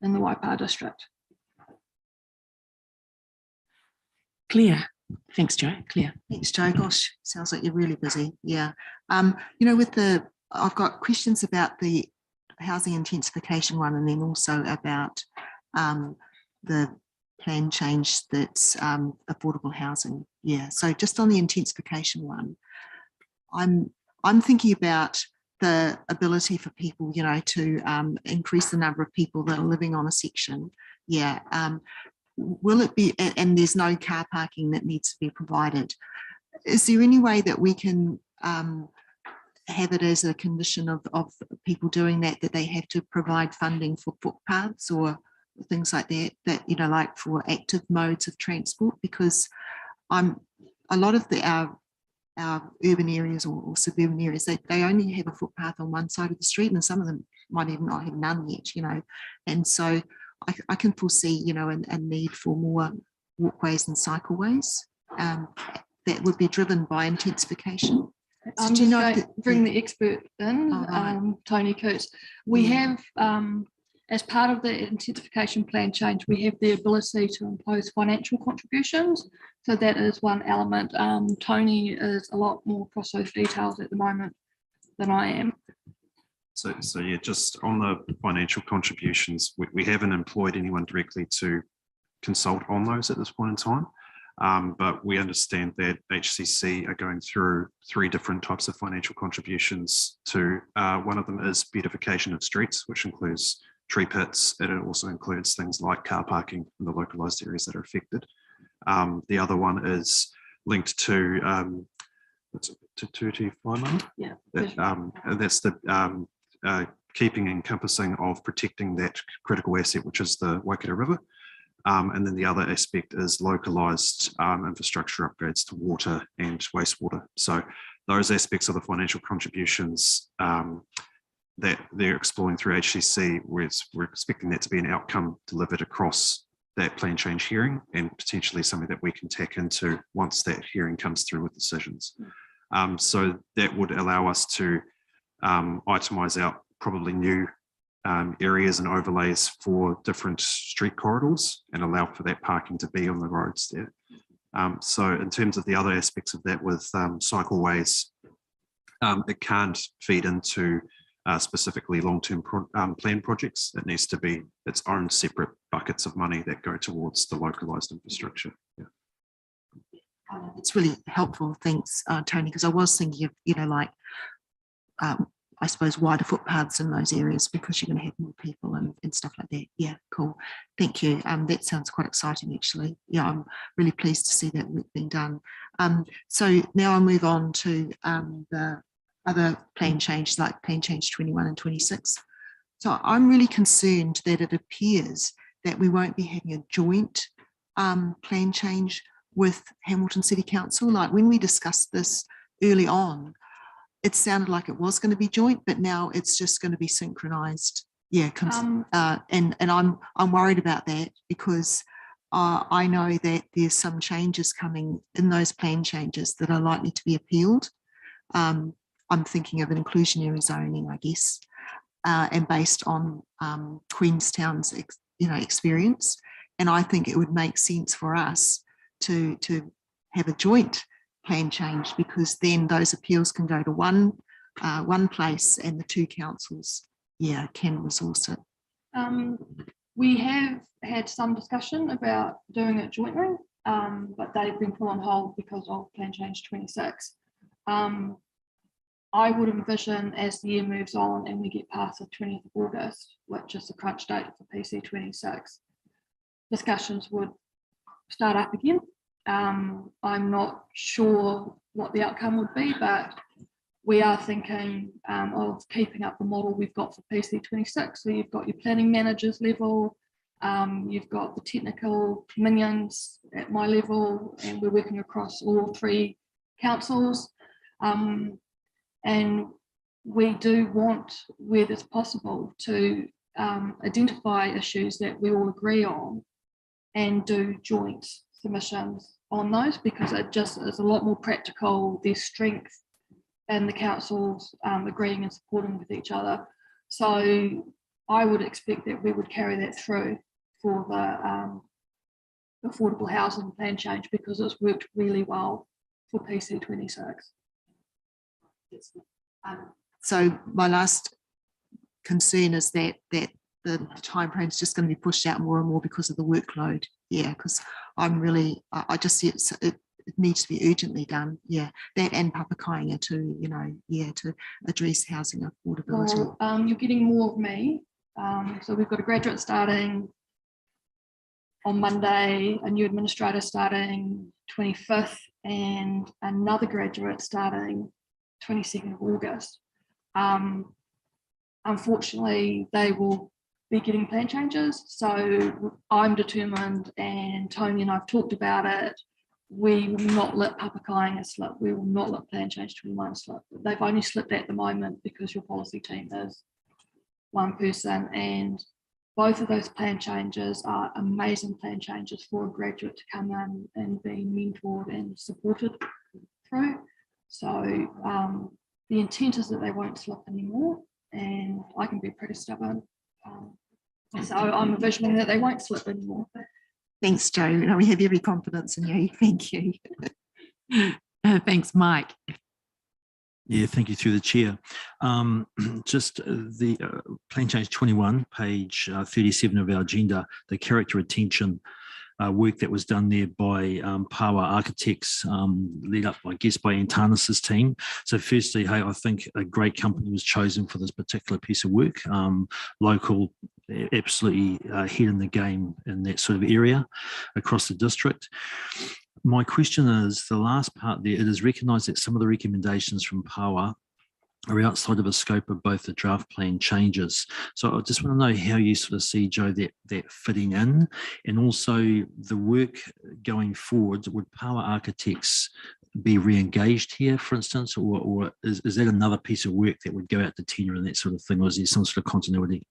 in the Waipa district. Clear. Thanks, Joe. Clear. Thanks, Joe. Gosh, sounds like you're really busy. Yeah. You know, I've got questions about the housing intensification one, and then also about the plan change that's affordable housing. Yeah. So just on the intensification one, I'm thinking about the ability for people, you know, to increase the number of people that are living on a section. Yeah. Will it be, and there's no car parking that needs to be provided. Is there any way that we can have it as a condition of people doing that they have to provide funding for footpaths or things like that, you know, like for active modes of transport? Because a lot of our urban areas or suburban areas, they only have a footpath on one side of the street, and some of them might even not have none yet, you know. And so I can foresee, you know, a need for more walkways and cycleways that would be driven by intensification. I'm just going to bring the expert in, Tony Coots. We have as part of the intensification plan change, we have the ability to impose financial contributions. So that is one element. Tony is a lot more across those details at the moment than I am. So yeah, just on the financial contributions, we haven't employed anyone directly to consult on those at this point in time. But we understand that HCC are going through 3 different types of financial contributions to, one of them is beautification of streets, which includes tree pits, and it also includes things like car parking in the localised areas that are affected. The other one is linked to Waipa. Yeah. And that's the keeping encompassing of protecting that critical asset, which is the Waikato River. And then the other aspect is localised infrastructure upgrades to water and wastewater. So those aspects of the financial contributions that they're exploring through HCC, we're expecting that to be an outcome delivered across that plan change hearing, and potentially something that we can tack into once that hearing comes through with decisions. So that would allow us to itemise out probably new areas and overlays for different street corridors and allow for that parking to be on the roads there. So in terms of the other aspects of that with cycleways, it can't feed into specifically long-term plan projects. It needs to be its own separate buckets of money that go towards the localised infrastructure. Yeah. It's really helpful. Thanks, Tony, because I was thinking of, you know, like, I suppose wider footpaths in those areas because you're going to have more people and stuff like that. Yeah, cool. Thank you. That sounds quite exciting, actually. Yeah, I'm really pleased to see that work being done. So now I'll move on to the other plan change, like plan change 21 and 26. So I'm really concerned that it appears that we won't be having a joint plan change with Hamilton City Council. Like when we discussed this early on, it sounded like it was going to be joint, but now it's just going to be synchronized. Yeah, and I'm worried about that because I know that there's some changes coming in those plan changes that are likely to be appealed. I'm thinking of an inclusionary zoning, I guess, and based on Queenstown's experience. And I think it would make sense for us to have a joint plan change, because then those appeals can go to one place and the 2 councils, yeah, can resource it. We have had some discussion about doing it jointly, but they've been put on hold because of plan change 26. I would envision as the year moves on and we get past the 20th of August, which is the crunch date for PC 26, discussions would start up again. I'm not sure what the outcome would be, but we are thinking of keeping up the model we've got for PC 26. So you've got your planning managers level, you've got the technical minions at my level, and we're working across all 3 councils. And we do want, where it's possible, to identify issues that we all agree on and do joint submissions on those, because it just is a lot more practical. There's strength in the councils agreeing and supporting with each other. So I would expect that we would carry that through for the affordable housing plan change, because it's worked really well for PC 26. So my last concern is that the time frame is just going to be pushed out more and more because of the workload. Yeah, because I just see it needs to be urgently done. Yeah, that and Papakainga too, you know, yeah, to address housing affordability. Well, you're getting more of me. So we've got a graduate starting on Monday, a new administrator starting 25th, and another graduate starting 22nd of August. Unfortunately, they will be getting plan changes. So I'm determined, and Tony and I've talked about it, we will not let Papakainga slip. We will not let plan change 21 slip. They've only slipped at the moment because your policy team is 1 person, and both of those plan changes are amazing plan changes for a graduate to come in and be mentored and supported through. So the intent is that they won't slip anymore, and I can be pretty stubborn. So I'm envisioning that they won't slip anymore. Thanks, Joe. No, we have every confidence in you. Thank you. Thanks, Mike. Yeah, thank you through the chair. Just the plan change 21, page 37 of our agenda, the character retention work that was done there by Pawa Architects, led up, I guess, by Antanis's team. So firstly, hey, I think a great company was chosen for this particular piece of work. Local, absolutely head in the game in that sort of area across the district. My question is, the last part there, it is recognised that some of the recommendations from Pawa are outside of the scope of both the draft plan changes. So I just want to know how you sort of see, Joe, that fitting in, and also the work going forward. Would Pawa Architects be re-engaged here, for instance, or is that another piece of work that would go out to tenure and that sort of thing, or is there some sort of continuity?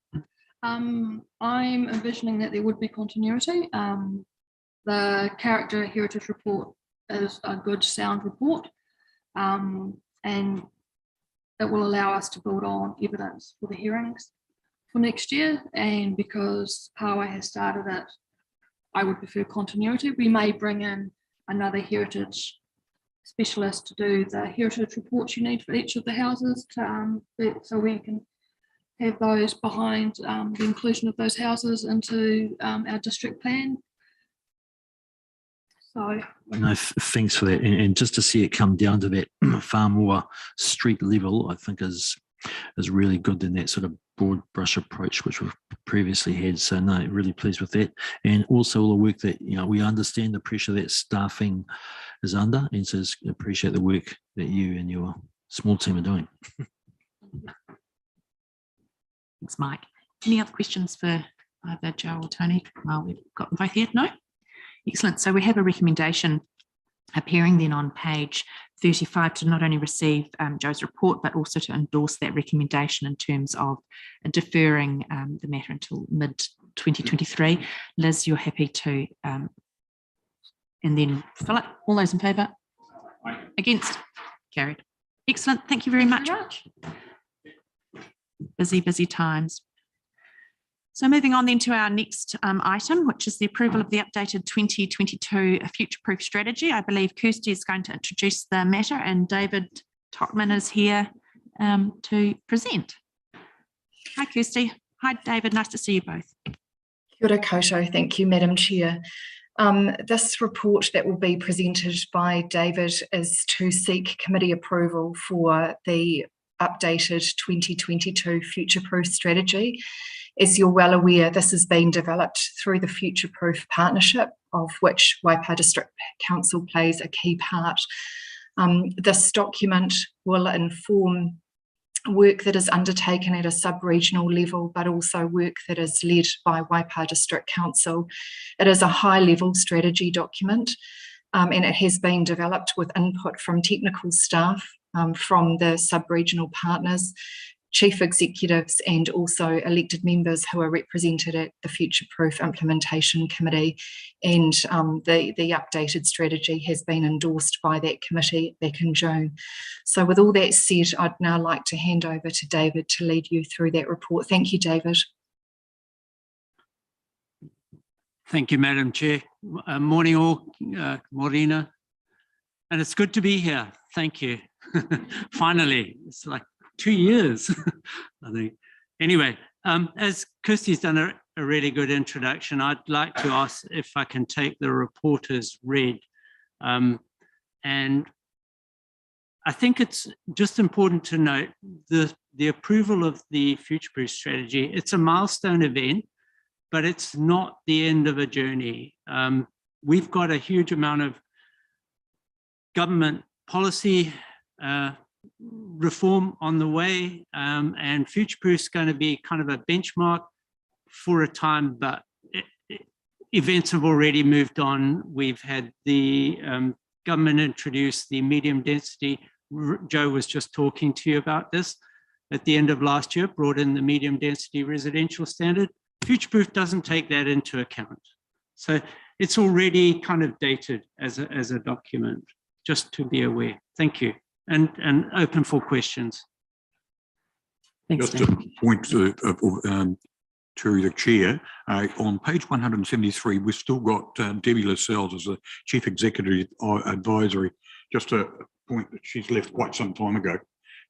I'm envisioning that there would be continuity. The character heritage report is a good sound report, and it will allow us to build on evidence for the hearings for next year. And because Pawa has started it, I would prefer continuity. We may bring in another heritage specialist to do the heritage reports you need for each of the houses, so we can have those behind the inclusion of those houses into our district plan. So no, thanks for that. And just to see it come down to that far more street level, I think is really good in that sort of broad brush approach which we've previously had. So no, really pleased with that. And also all the work that, we understand the pressure that staffing is under, and so appreciate the work that you and your small team are doing. Thanks, Mike. Any other questions for either Joe or Tony? Well, we've got them both here. No? Excellent. So we have a recommendation appearing then on page 35 to not only receive Joe's report, but also to endorse that recommendation in terms of deferring the matter until mid-2023. Liz, you're happy to, and then Philip, all those in favour? Against? Carried. Excellent. Thank you very much. Busy times. So moving on then to our next item, which is the approval of the updated 2022 future-proof strategy. I believe Kirsty is going to introduce the matter, and David Totman is here to present. Hi, Kirsty. Hi, David. Nice to see you both. Kia ora koutou. Thank you, Madam Chair. This report that will be presented by David is to seek committee approval for the updated 2022 future-proof strategy. As you're well aware, this has been developed through the Future Proof Partnership, of which Waipa District Council plays a key part. This document will inform work that is undertaken at a sub-regional level, but also work that is led by Waipa District Council. It is a high-level strategy document, and it has been developed with input from technical staff, from the sub-regional partners, chief executives, and also elected members who are represented at the Future Proof Implementation Committee. And the updated strategy has been endorsed by that committee back in June. So with all that said, I'd now like to hand over to David to lead you through that report. Thank you, David. Thank you, Madam Chair. Morning all, Morena. And it's good to be here. Thank you. Finally, it's like 2 years, I think. Anyway, as Kirsty's done a really good introduction, I'd like to ask if I can take the report as read. And I think it's just important to note the approval of the Future Proof strategy. It's a milestone event, but it's not the end of a journey. We've got a huge amount of government policy reform on the way, and Future Proof is going to be kind of a benchmark for a time, but events have already moved on. We've had the government introduce the medium density. Joe was just talking to you about this at the end of last year, brought in the medium density residential standard. Future Proof doesn't take that into account. So it's already kind of dated as a document, just to be aware. Thank you. And open for questions. Thanks, just a point to the chair. On page 173, we've still got Debbie Lascelles as the Chief Executive Advisory, just a point that she's left quite some time ago.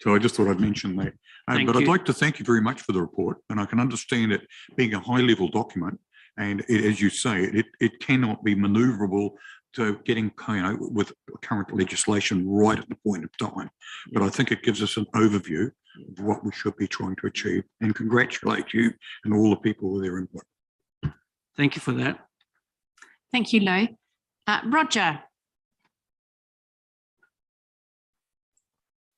So I just thought I'd mention that. But I'd like to thank you very much for the report, and I can understand it being a high-level document, and as you say, it cannot be manoeuvrable to getting, with current legislation right at the point of time. But I think it gives us an overview of what we should be trying to achieve, and congratulate you and all the people with their input. Thank you for that. Thank you, Lou. Roger.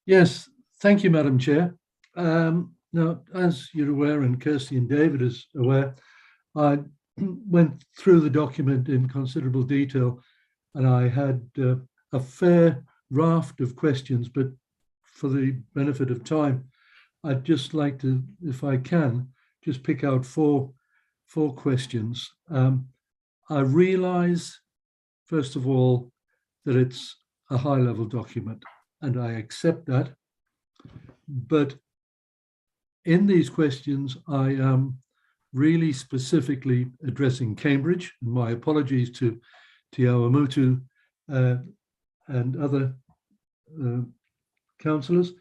Yes, thank you, Madam Chair. Now, as you're aware, and Kirsty and David is aware, I went through the document in considerable detail, and I had a fair raft of questions, but for the benefit of time, I'd just like to, if I can, just pick out four questions. I realise, first of all, that it's a high-level document, and I accept that. But in these questions, I am really specifically addressing Cambridge. My apologies to Tiawamutu and other councillors,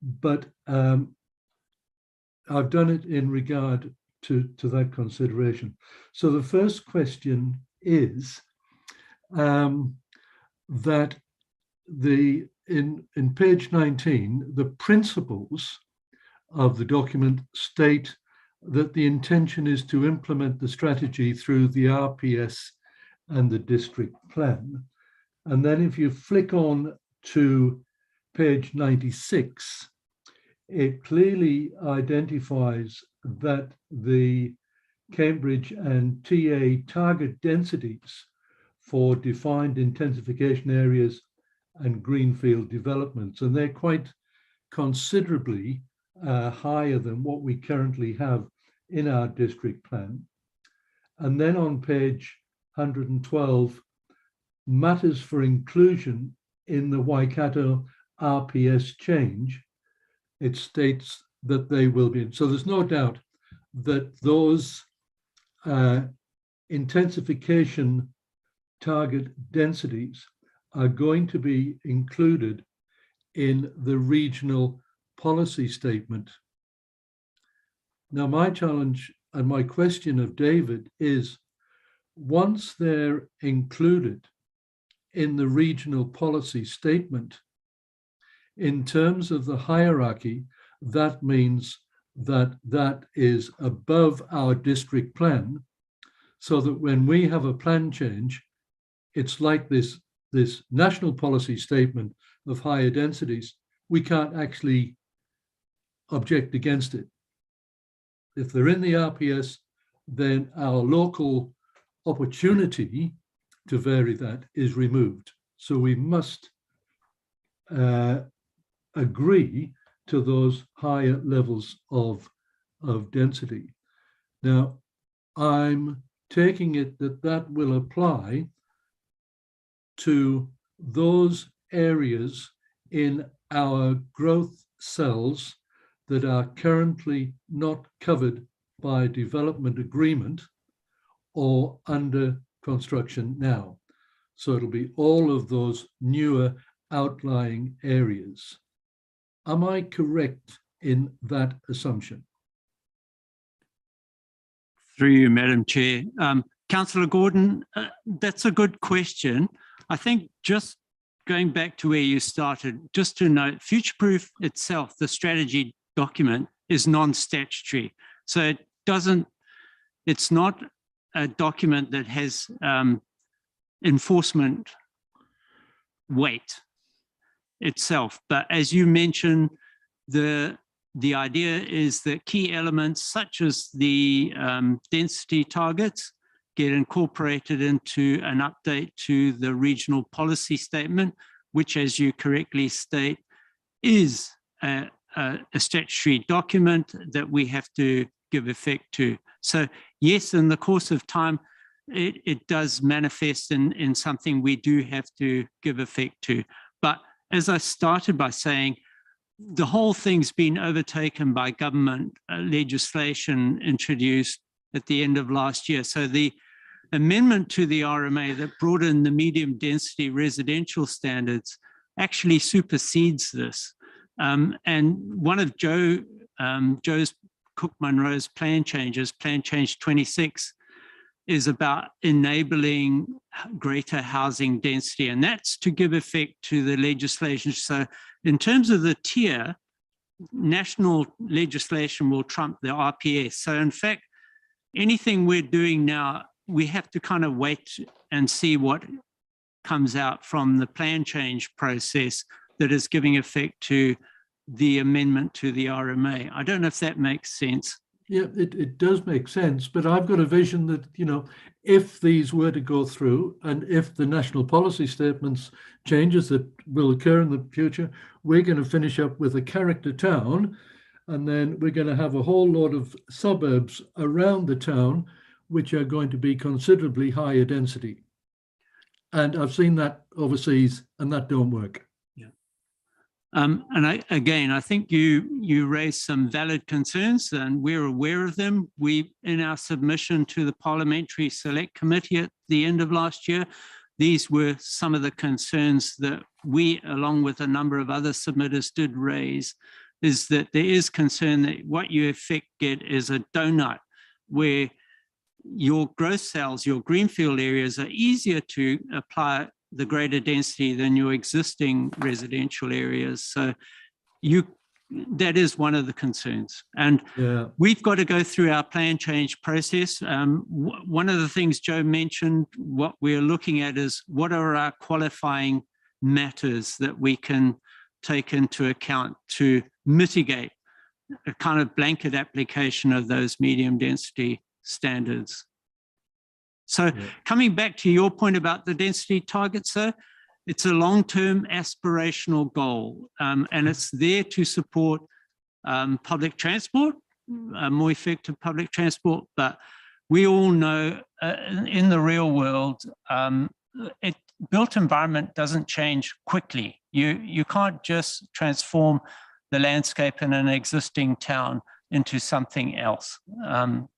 but I've done it in regard to that consideration. So the first question is that in page 19, the principles of the document state that the intention is to implement the strategy through the RPS and the district plan. And then if you flick on to page 96, it clearly identifies that the Cambridge and TA target densities for defined intensification areas and greenfield developments, and they're quite considerably higher than what we currently have in our district plan. And then on page 112, matters for inclusion in the Waikato RPS change, it states that they will be. So there's no doubt that those intensification target densities are going to be included in the regional policy statement. Now, my challenge and my question of David is, once they're included in the regional policy statement, in terms of the hierarchy, that means that that is above our district plan, so that when we have a plan change, it's like this national policy statement of higher densities, we can't actually object against it. If they're in the RPS, then our local opportunity to vary that is removed. So we must agree to those higher levels of density. Now, I'm taking it that that will apply to those areas in our growth cells that are currently not covered by development agreement or under construction now. So it'll be all of those newer outlying areas. Am I correct in that assumption? Through you, Madam Chair. Councillor Gordon, that's a good question. I think just going back to where you started, just to note, Future-Proof itself, the strategy document, is non-statutory. So it's not a document that has enforcement weight itself. But as you mentioned, the idea is that key elements such as the density targets get incorporated into an update to the regional policy statement, which, as you correctly state, is a statutory document that we have to give effect to. So yes, in the course of time, it does manifest in something we do have to give effect to. But as I started by saying, the whole thing's been overtaken by government legislation introduced at the end of last year. So the amendment to the RMA that brought in the medium density residential standards actually supersedes this. And one of Joe's Cook-Munro's plan changes, Plan Change 26, is about enabling greater housing density, and that's to give effect to the legislation. So in terms of the tier, national legislation will trump the RPS. So in fact, anything we're doing now, we have to kind of wait and see what comes out from the plan change process that is giving effect to the amendment to the RMA. I don't know if that makes sense. Yeah, it does make sense, but I've got a vision that, you know, if these were to go through and if the national policy statements changes that will occur in the future, we're going to finish up with a character town, and then we're going to have a whole lot of suburbs around the town which are going to be considerably higher density. And I've seen that overseas, and that don't work. And I think you raised some valid concerns, and we're aware of them. We, in our submission to the Parliamentary Select Committee at the end of last year, these were some of the concerns that we, along with a number of other submitters, did raise, is that there is concern that what you effect get is a donut where your growth cells, your greenfield areas are easier to apply the greater density than your existing residential areas. So that is one of the concerns. And we've got to go through our plan change process. One of the things Joe mentioned, what we're looking at is what are our qualifying matters that we can take into account to mitigate a kind of blanket application of those medium density standards. So coming back to your point about the density target, sir, it's a long-term aspirational goal, and it's there to support public transport, more effective public transport. But we all know in the real world, built environment doesn't change quickly. You can't just transform the landscape in an existing town into something else.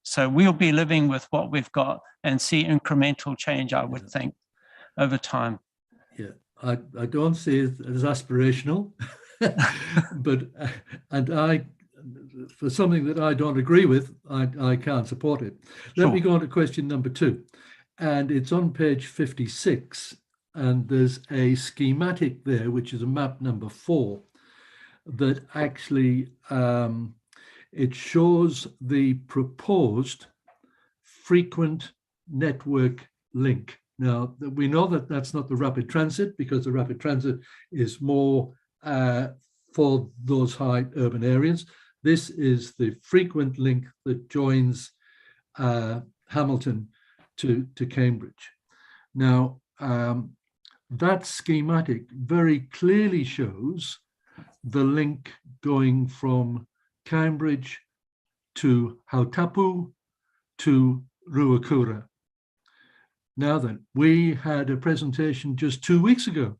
So we'll be living with what we've got and see incremental change, I would think, over time. Yeah, I don't see it as aspirational, but for something that I don't agree with, I can't support it. Let me go on to question number 2, and it's on page 56, and there's a schematic there, which is a map number 4, that actually it shows the proposed frequent network link. Now, we know that that's not the rapid transit, because the rapid transit is more for those high urban areas. This is the frequent link that joins Hamilton to Cambridge. Now, that schematic very clearly shows the link going from Cambridge to Hautapu to Ruakura. Now then, we had a presentation just 2 weeks ago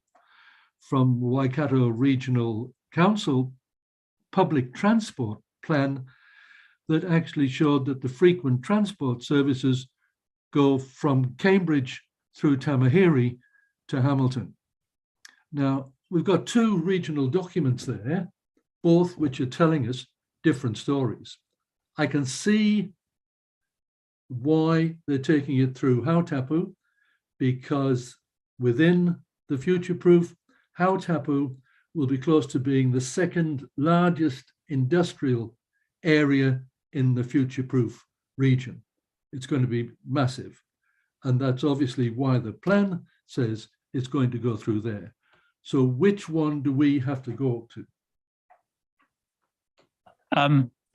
from Waikato Regional Council public transport plan that actually showed that the frequent transport services go from Cambridge through Tamahiri to Hamilton. Now, we've got 2 regional documents there, both which are telling us different stories. I can see why they're taking it through Hautapu, because within the future proof, Hautapu will be close to being the second largest industrial area in the future proof region. It's going to be massive. And that's obviously why the plan says it's going to go through there. So which one do we have to go to?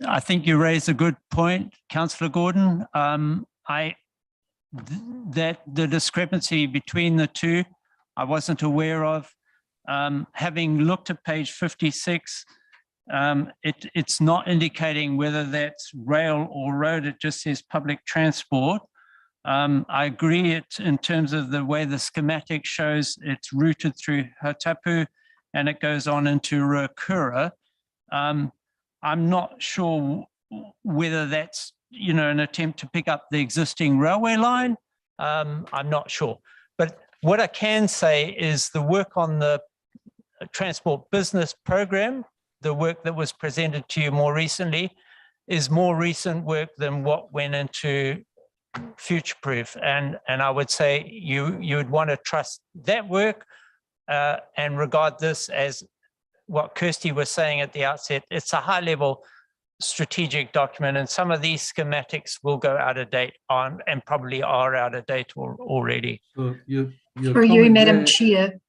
I think you raised a good point, Councillor Gordon. That the discrepancy between the two, I wasn't aware of. Having looked at page 56, it's not indicating whether that's rail or road, it just says public transport. I agree it in terms of the way the schematic shows it's routed through Hautapu and it goes on into Ruakura. I'm not sure whether that's an attempt to pick up the existing railway line? I'm not sure. But what I can say is the work on the transport business program, the work that was presented to you more recently, is more recent work than what went into future-proof. And I would say you would want to trust that work and regard this as what Kirsty was saying at the outset. It's a high-level strategic document, and some of these schematics will go out of date and probably are out of date already. So your For you, comment Madam there- Chair.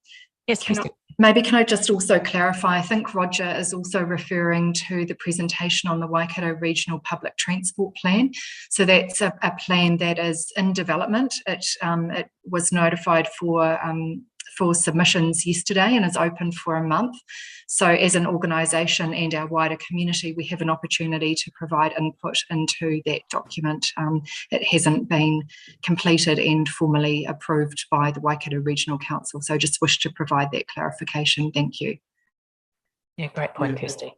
Yes, Kirsty. Maybe can I just also clarify, I think Roger is also referring to the presentation on the Waikato Regional Public Transport Plan. So that's a plan that is in development. It was notified for submissions yesterday and is open for a month. So as an organisation and our wider community, we have an opportunity to provide input into that document. It hasn't been completed and formally approved by the Waikato Regional Council. So just wish to provide that clarification. Thank you. Yeah, great point, Kirsty.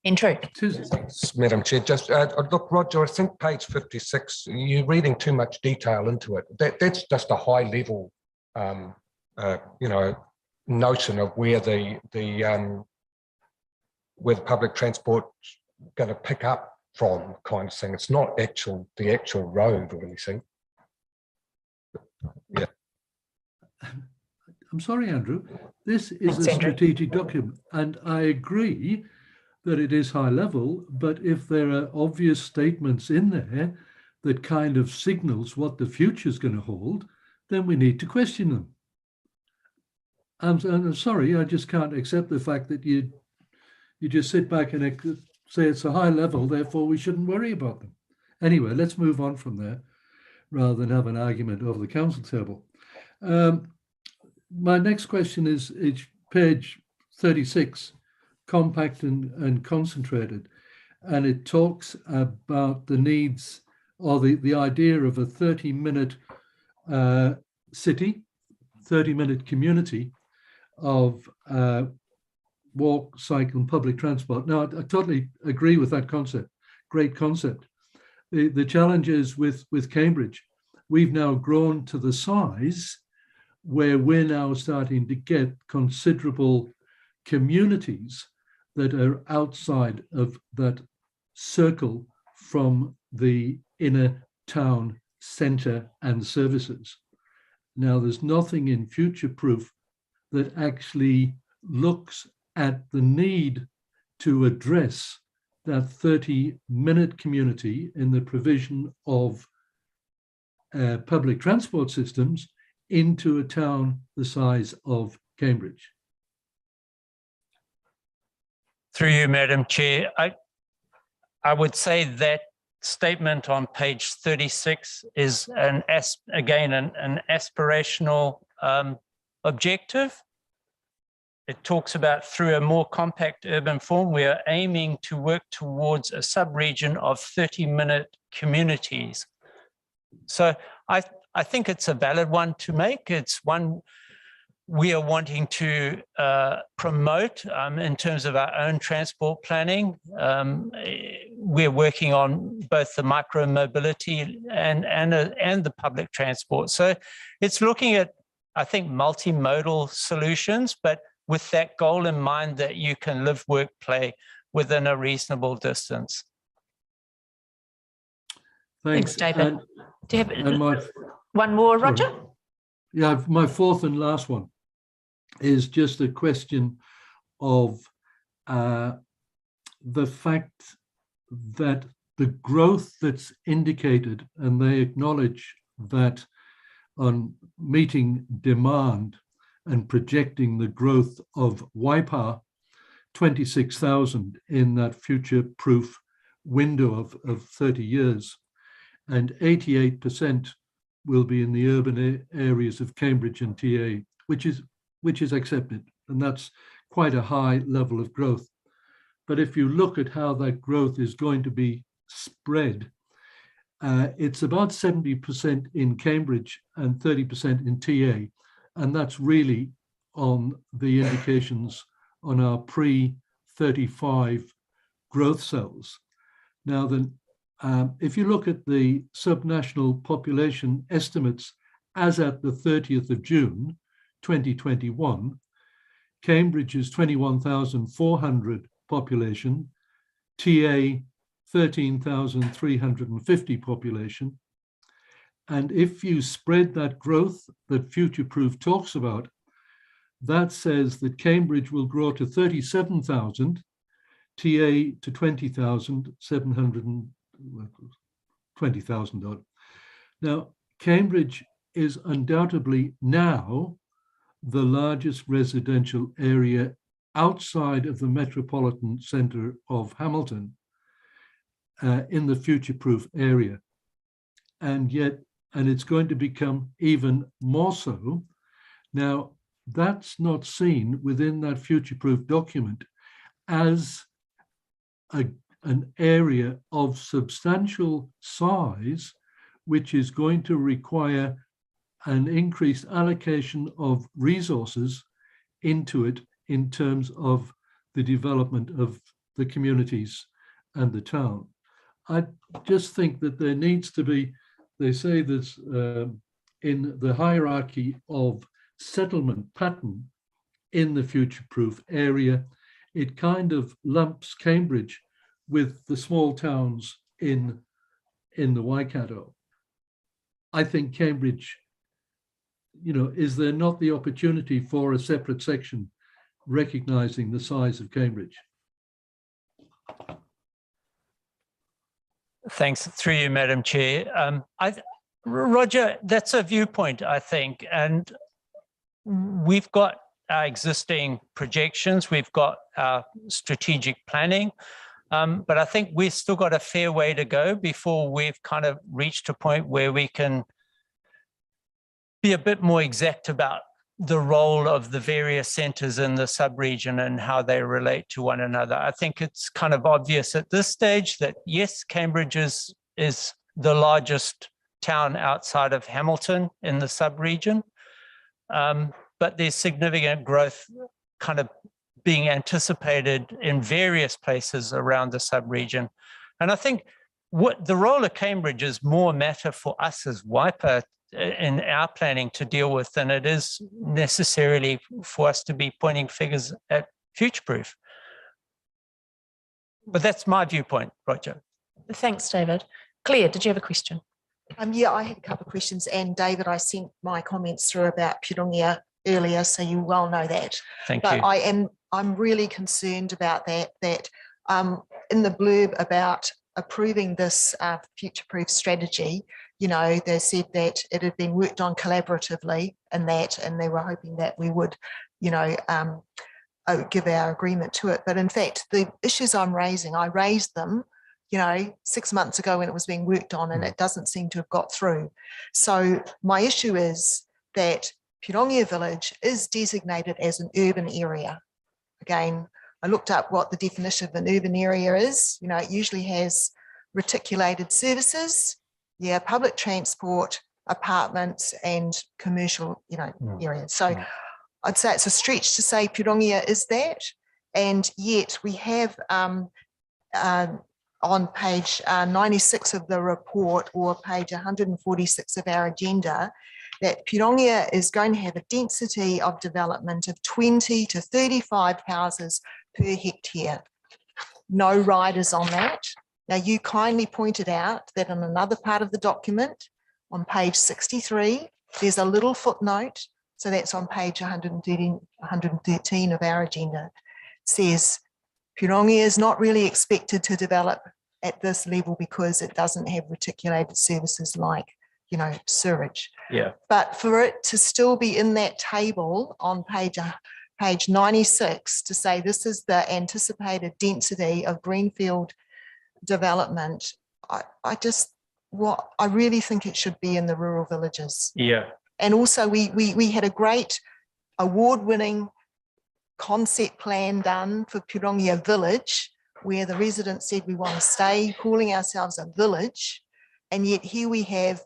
Andrew. Madam Chair, just look, Roger, I think page 56, you're reading too much detail into it. That's just a high level notion of where the public transport going to pick up from, kind of thing. It's not the actual road or anything. Yeah. I'm sorry, Andrew. This is Thanks, a Andrew. strategic document, and I agree that it is high level, but if there are obvious statements in there that kind of signals what the future is going to hold, then we need to question them. I'm sorry, I just can't accept the fact that you just sit back and say it's a high level, therefore we shouldn't worry about them. Anyway, let's move on from there rather than have an argument over the council table. My next question is page 36, compact and concentrated, and it talks about the needs or the idea of a 30-minute city, 30-minute community of walk, cycle, and public transport. Now, I totally agree with that concept. Great concept. The challenge is with Cambridge, we've now grown to the size where we're now starting to get considerable communities that are outside of that circle from the inner town centre and services. Now, there's nothing in future-proof that actually looks at the need to address that 30-minute community in the provision of public transport systems into a town the size of Cambridge. Through you, Madam Chair, I would say that statement on page 36 is again an aspirational objective. It talks about through a more compact urban form, we are aiming to work towards a sub-region of 30-minute communities. So I think it's a valid one to make. It's one we are wanting to promote in terms of our own transport planning. We're working on both the micro mobility and the public transport. So it's looking at, I think, multimodal solutions, but with that goal in mind that you can live, work, play within a reasonable distance. Thanks, David. Do you have my, one more, Roger? Sorry. Yeah, my fourth and last one is just a question of the fact that the growth that's indicated, and they acknowledge that on meeting demand and projecting the growth of Waipa, 26,000 in that future-proof window of 30 years, and 88% will be in the urban areas of Cambridge and TA, which is accepted, and that's quite a high level of growth. But if you look at how that growth is going to be spread, it's about 70% in Cambridge and 30% in TA, and that's really on the indications on our pre-35 growth cells. Now, If you look at the subnational population estimates as at the 30th of June, 2021, Cambridge is 21,400 population, TA 13,350 population. And if you spread that growth that Future Proof talks about, that says that Cambridge will grow to 37,000, TA to 20,000, 720,000 odd. Now, Cambridge is undoubtedly now the largest residential area outside of the metropolitan centre of Hamilton in the future-proof area. And yet, and it's going to become even more so. Now, that's not seen within that future-proof document as an area of substantial size, which is going to require an increased allocation of resources into it in terms of the development of the communities and the town. I just think that there needs to be, they say this in the hierarchy of settlement pattern in the future-proof area, it kind of lumps Cambridge with the small towns in the Waikato. I think Cambridge, you know, is there not the opportunity for a separate section recognizing the size of Cambridge? Thanks, through you, Madam Chair. Roger, that's a viewpoint, I think, and we've got our existing projections, we've got our strategic planning, but I think we've still got a fair way to go before we've kind of reached a point where we can be a bit more exact about the role of the various centres in the sub-region and how they relate to one another. I think it's kind of obvious at this stage that yes, Cambridge is the largest town outside of Hamilton in the sub-region, but there's significant growth kind of being anticipated in various places around the sub-region. And I think what the role of Cambridge is more a matter for us as Waipa in our planning to deal with than it is necessarily for us to be pointing figures at future-proof. But that's my viewpoint, Roger. Thanks, David. Claire, did you have a question? Yeah, I had a couple of questions, and David, I sent my comments through about Pirongia earlier, so you well know that. Thank you. But I'm really concerned about that in the blurb about approving this future-proof strategy, you know, they said that it had been worked on collaboratively and they were hoping that we would, you know, give our agreement to it. But in fact, the issues I'm raising, I raised them, you know, 6 months ago when it was being worked on, and it doesn't seem to have got through. So my issue is that Pirongia Village is designated as an urban area. Again, I looked up what the definition of an urban area is. You know, it usually has reticulated services, yeah, public transport, apartments, and commercial, you know, areas. So I'd say it's a stretch to say Pirongia is that, and yet we have on page 96 of the report, or page 146 of our agenda, that Pirongia is going to have a density of development of 20 to 35 houses per hectare. No riders on that. Now, you kindly pointed out that in another part of the document, on page 63, there's a little footnote. So that's on page 113 of our agenda. It says, Pirongia is not really expected to develop at this level because it doesn't have reticulated services like, you know, sewage. Yeah. But for it to still be in that table on page 96 to say this is the anticipated density of greenfield development, I really think it should be in the rural villages. Yeah. And also we had a great award-winning concept plan done for Pirongia Village, where the residents said we want to stay calling ourselves a village, and yet here we have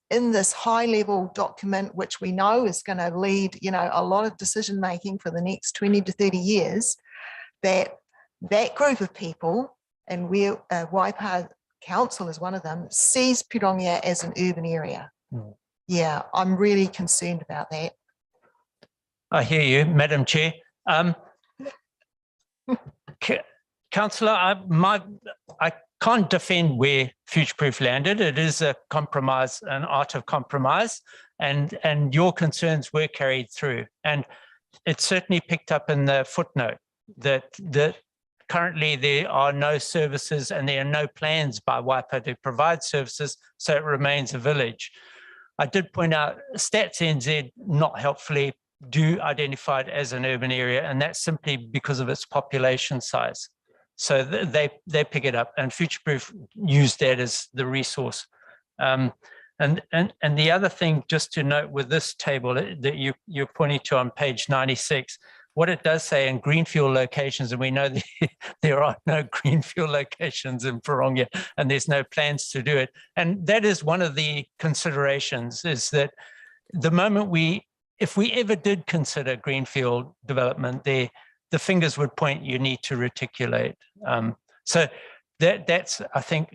in this high-level document, which we know is going to lead, you know, a lot of decision-making for the next 20 to 30 years, that group of people, and we're Waipa council is one of them, sees Pirongia as an urban area. Mm. Yeah, I'm really concerned about that. I hear you, Madam Chair. Councillor, I can't defend where Future Proof landed. It is a compromise, an art of compromise, and your concerns were carried through. And it's certainly picked up in the footnote that currently there are no services and there are no plans by Waipa to provide services, so it remains a village. I did point out Stats NZ, not helpfully, do identify it as an urban area, and that's simply because of its population size. So they pick it up, and Future Proof use that as the resource. And the other thing just to note with this table that you're pointing to on page 96, what it does say in greenfield locations, and we know that there are no greenfield locations in Pirongia and there's no plans to do it. And that is one of the considerations, is that the moment if we ever did consider greenfield development there, the fingers would point, you need to reticulate. So that's, I think,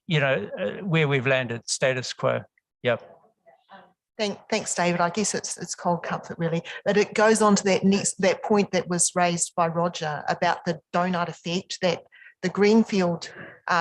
where we've landed, status quo. Yep. Thanks, David. I guess it's cold comfort, really. But it goes on to that point that was raised by Roger about the donut effect, that the greenfield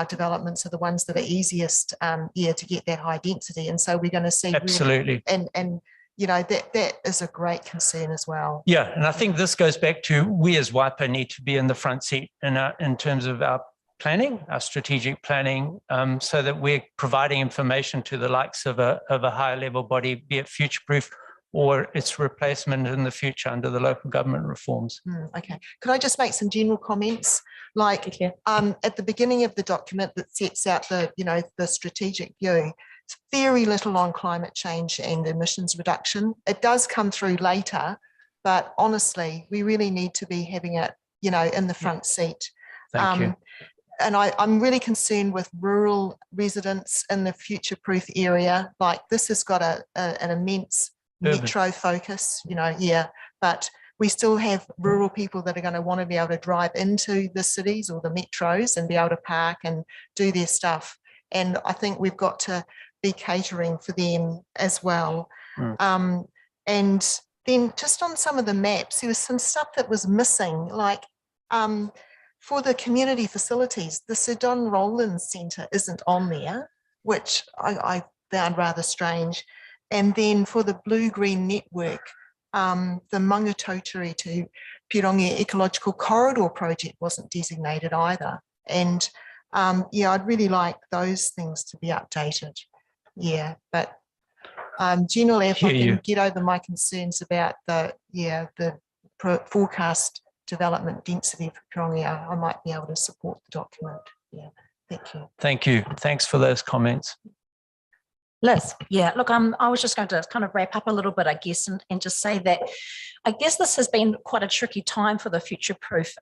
developments are the ones that are easiest, to get that high density. And so we're going to see. Absolutely. Really, and that is a great concern as well. Yeah, and I think this goes back to we as Waipa need to be in the front seat in terms of our planning, our strategic planning, so that we're providing information to the likes of a higher level body, be it Future Proof or its replacement in the future under the local government reforms. Okay, could I just make some general comments? Like at the beginning of the document that sets out the strategic view, it's very little on climate change and emissions reduction. It does come through later, but honestly, we really need to be having it, in the front seat. Thank you. And I'm really concerned with rural residents in the Future Proof area. Like, this has got an immense metro focus, but we still have rural people that are going to want to be able to drive into the cities or the metros and be able to park and do their stuff. And I think we've got to be catering for them as well. And then just on some of the maps, there was some stuff that was missing, like for the community facilities, the Sir Don Rowlands Centre isn't on there, which I found rather strange. And then for the blue-green network, the Mangatautari to Pirongia Ecological Corridor project wasn't designated either. And I'd really like those things to be updated. Yeah, but generally, if I can get over my concerns about the forecast development density for Pirongia, I might be able to support the document. Yeah, thank you. Thank you. Thanks for those comments. Liz. Yeah, look, I was just going to kind of wrap up a little bit, I guess, and just say that I guess this has been quite a tricky time for the Future Proof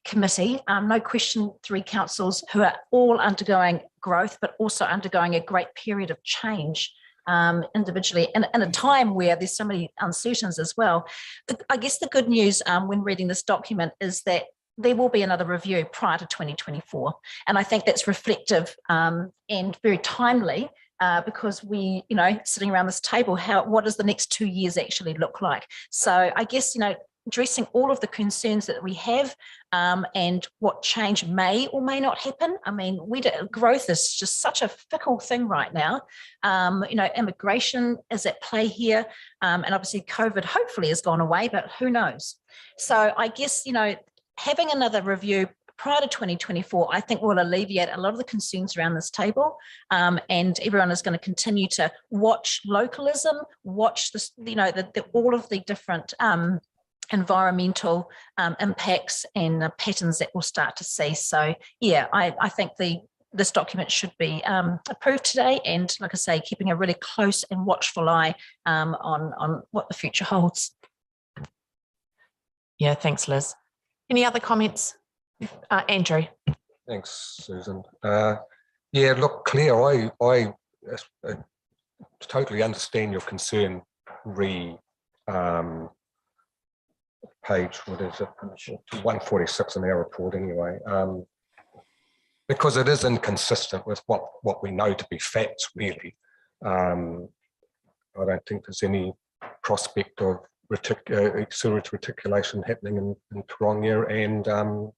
Committee. No question, 3 councils who are all undergoing growth, but also undergoing a great period of change individually, and in a time where there's so many uncertainties as well. I guess the good news when reading this document is that there will be another review prior to 2024. And I think that's reflective and very timely because we, sitting around this table, what does the next 2 years actually look like? So I guess, addressing all of the concerns that we have and what change may or may not happen. I mean, growth is just such a fickle thing right now. Immigration is at play here, and obviously COVID hopefully has gone away, but who knows? So I guess, having another review prior to 2024, I think will alleviate a lot of the concerns around this table, and everyone is going to continue to watch localism, watch this, all of the different environmental impacts and patterns that we'll start to see. So yeah, I think this document should be approved today, and like I say, keeping a really close and watchful eye on what the future holds. Yeah, thanks, Liz. Any other comments? Andrew. Thanks, Susan. Yeah, look, Claire, I totally understand your concern page, what is it, 146 in our report anyway. because it is inconsistent with what we know to be facts, really. I don't think there's any prospect of sewerage reticulation happening in Taronga,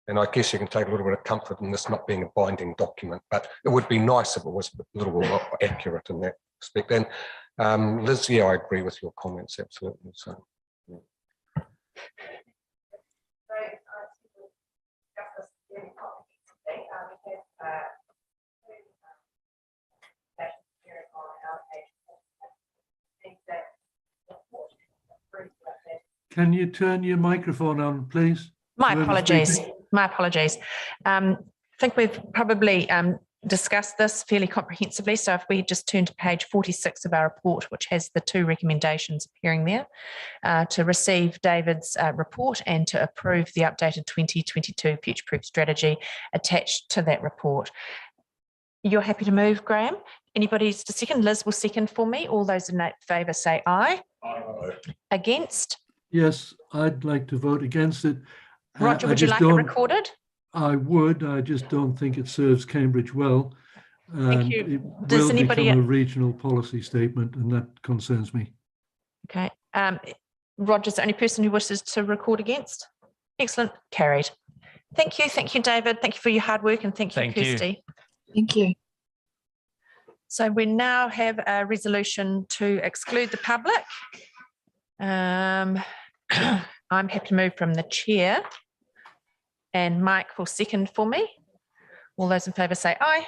and I guess you can take a little bit of comfort in this not being a binding document, but it would be nice if it was a little more accurate in that respect. And Liz, yeah, I agree with your comments, absolutely. So. Yeah. Can you turn your microphone on, please? My Whoever's apologies. speaking. My apologies. I think we've probably discussed this fairly comprehensively. So if we just turn to page 46 of our report, which has the 2 recommendations appearing there, to receive David's report and to approve the updated 2022 future-proof strategy attached to that report. You're happy to move, Graham? Anybody's to second? Liz will second for me. All those in favour say aye. Aye. Against? Yes, I'd like to vote against it. Roger, would you like it recorded? I would. I just don't think it serves Cambridge well. Thank you. It Does will anybody become a regional policy statement, and that concerns me. Okay. Roger's the only person who wishes to record against. Excellent. Carried. Thank you. Thank you, David. Thank you for your hard work, and thank you, Kirsty. Thank you. So we now have a resolution to exclude the public. I'm happy to move from the chair, and Mike will second for me. All those in favour say aye.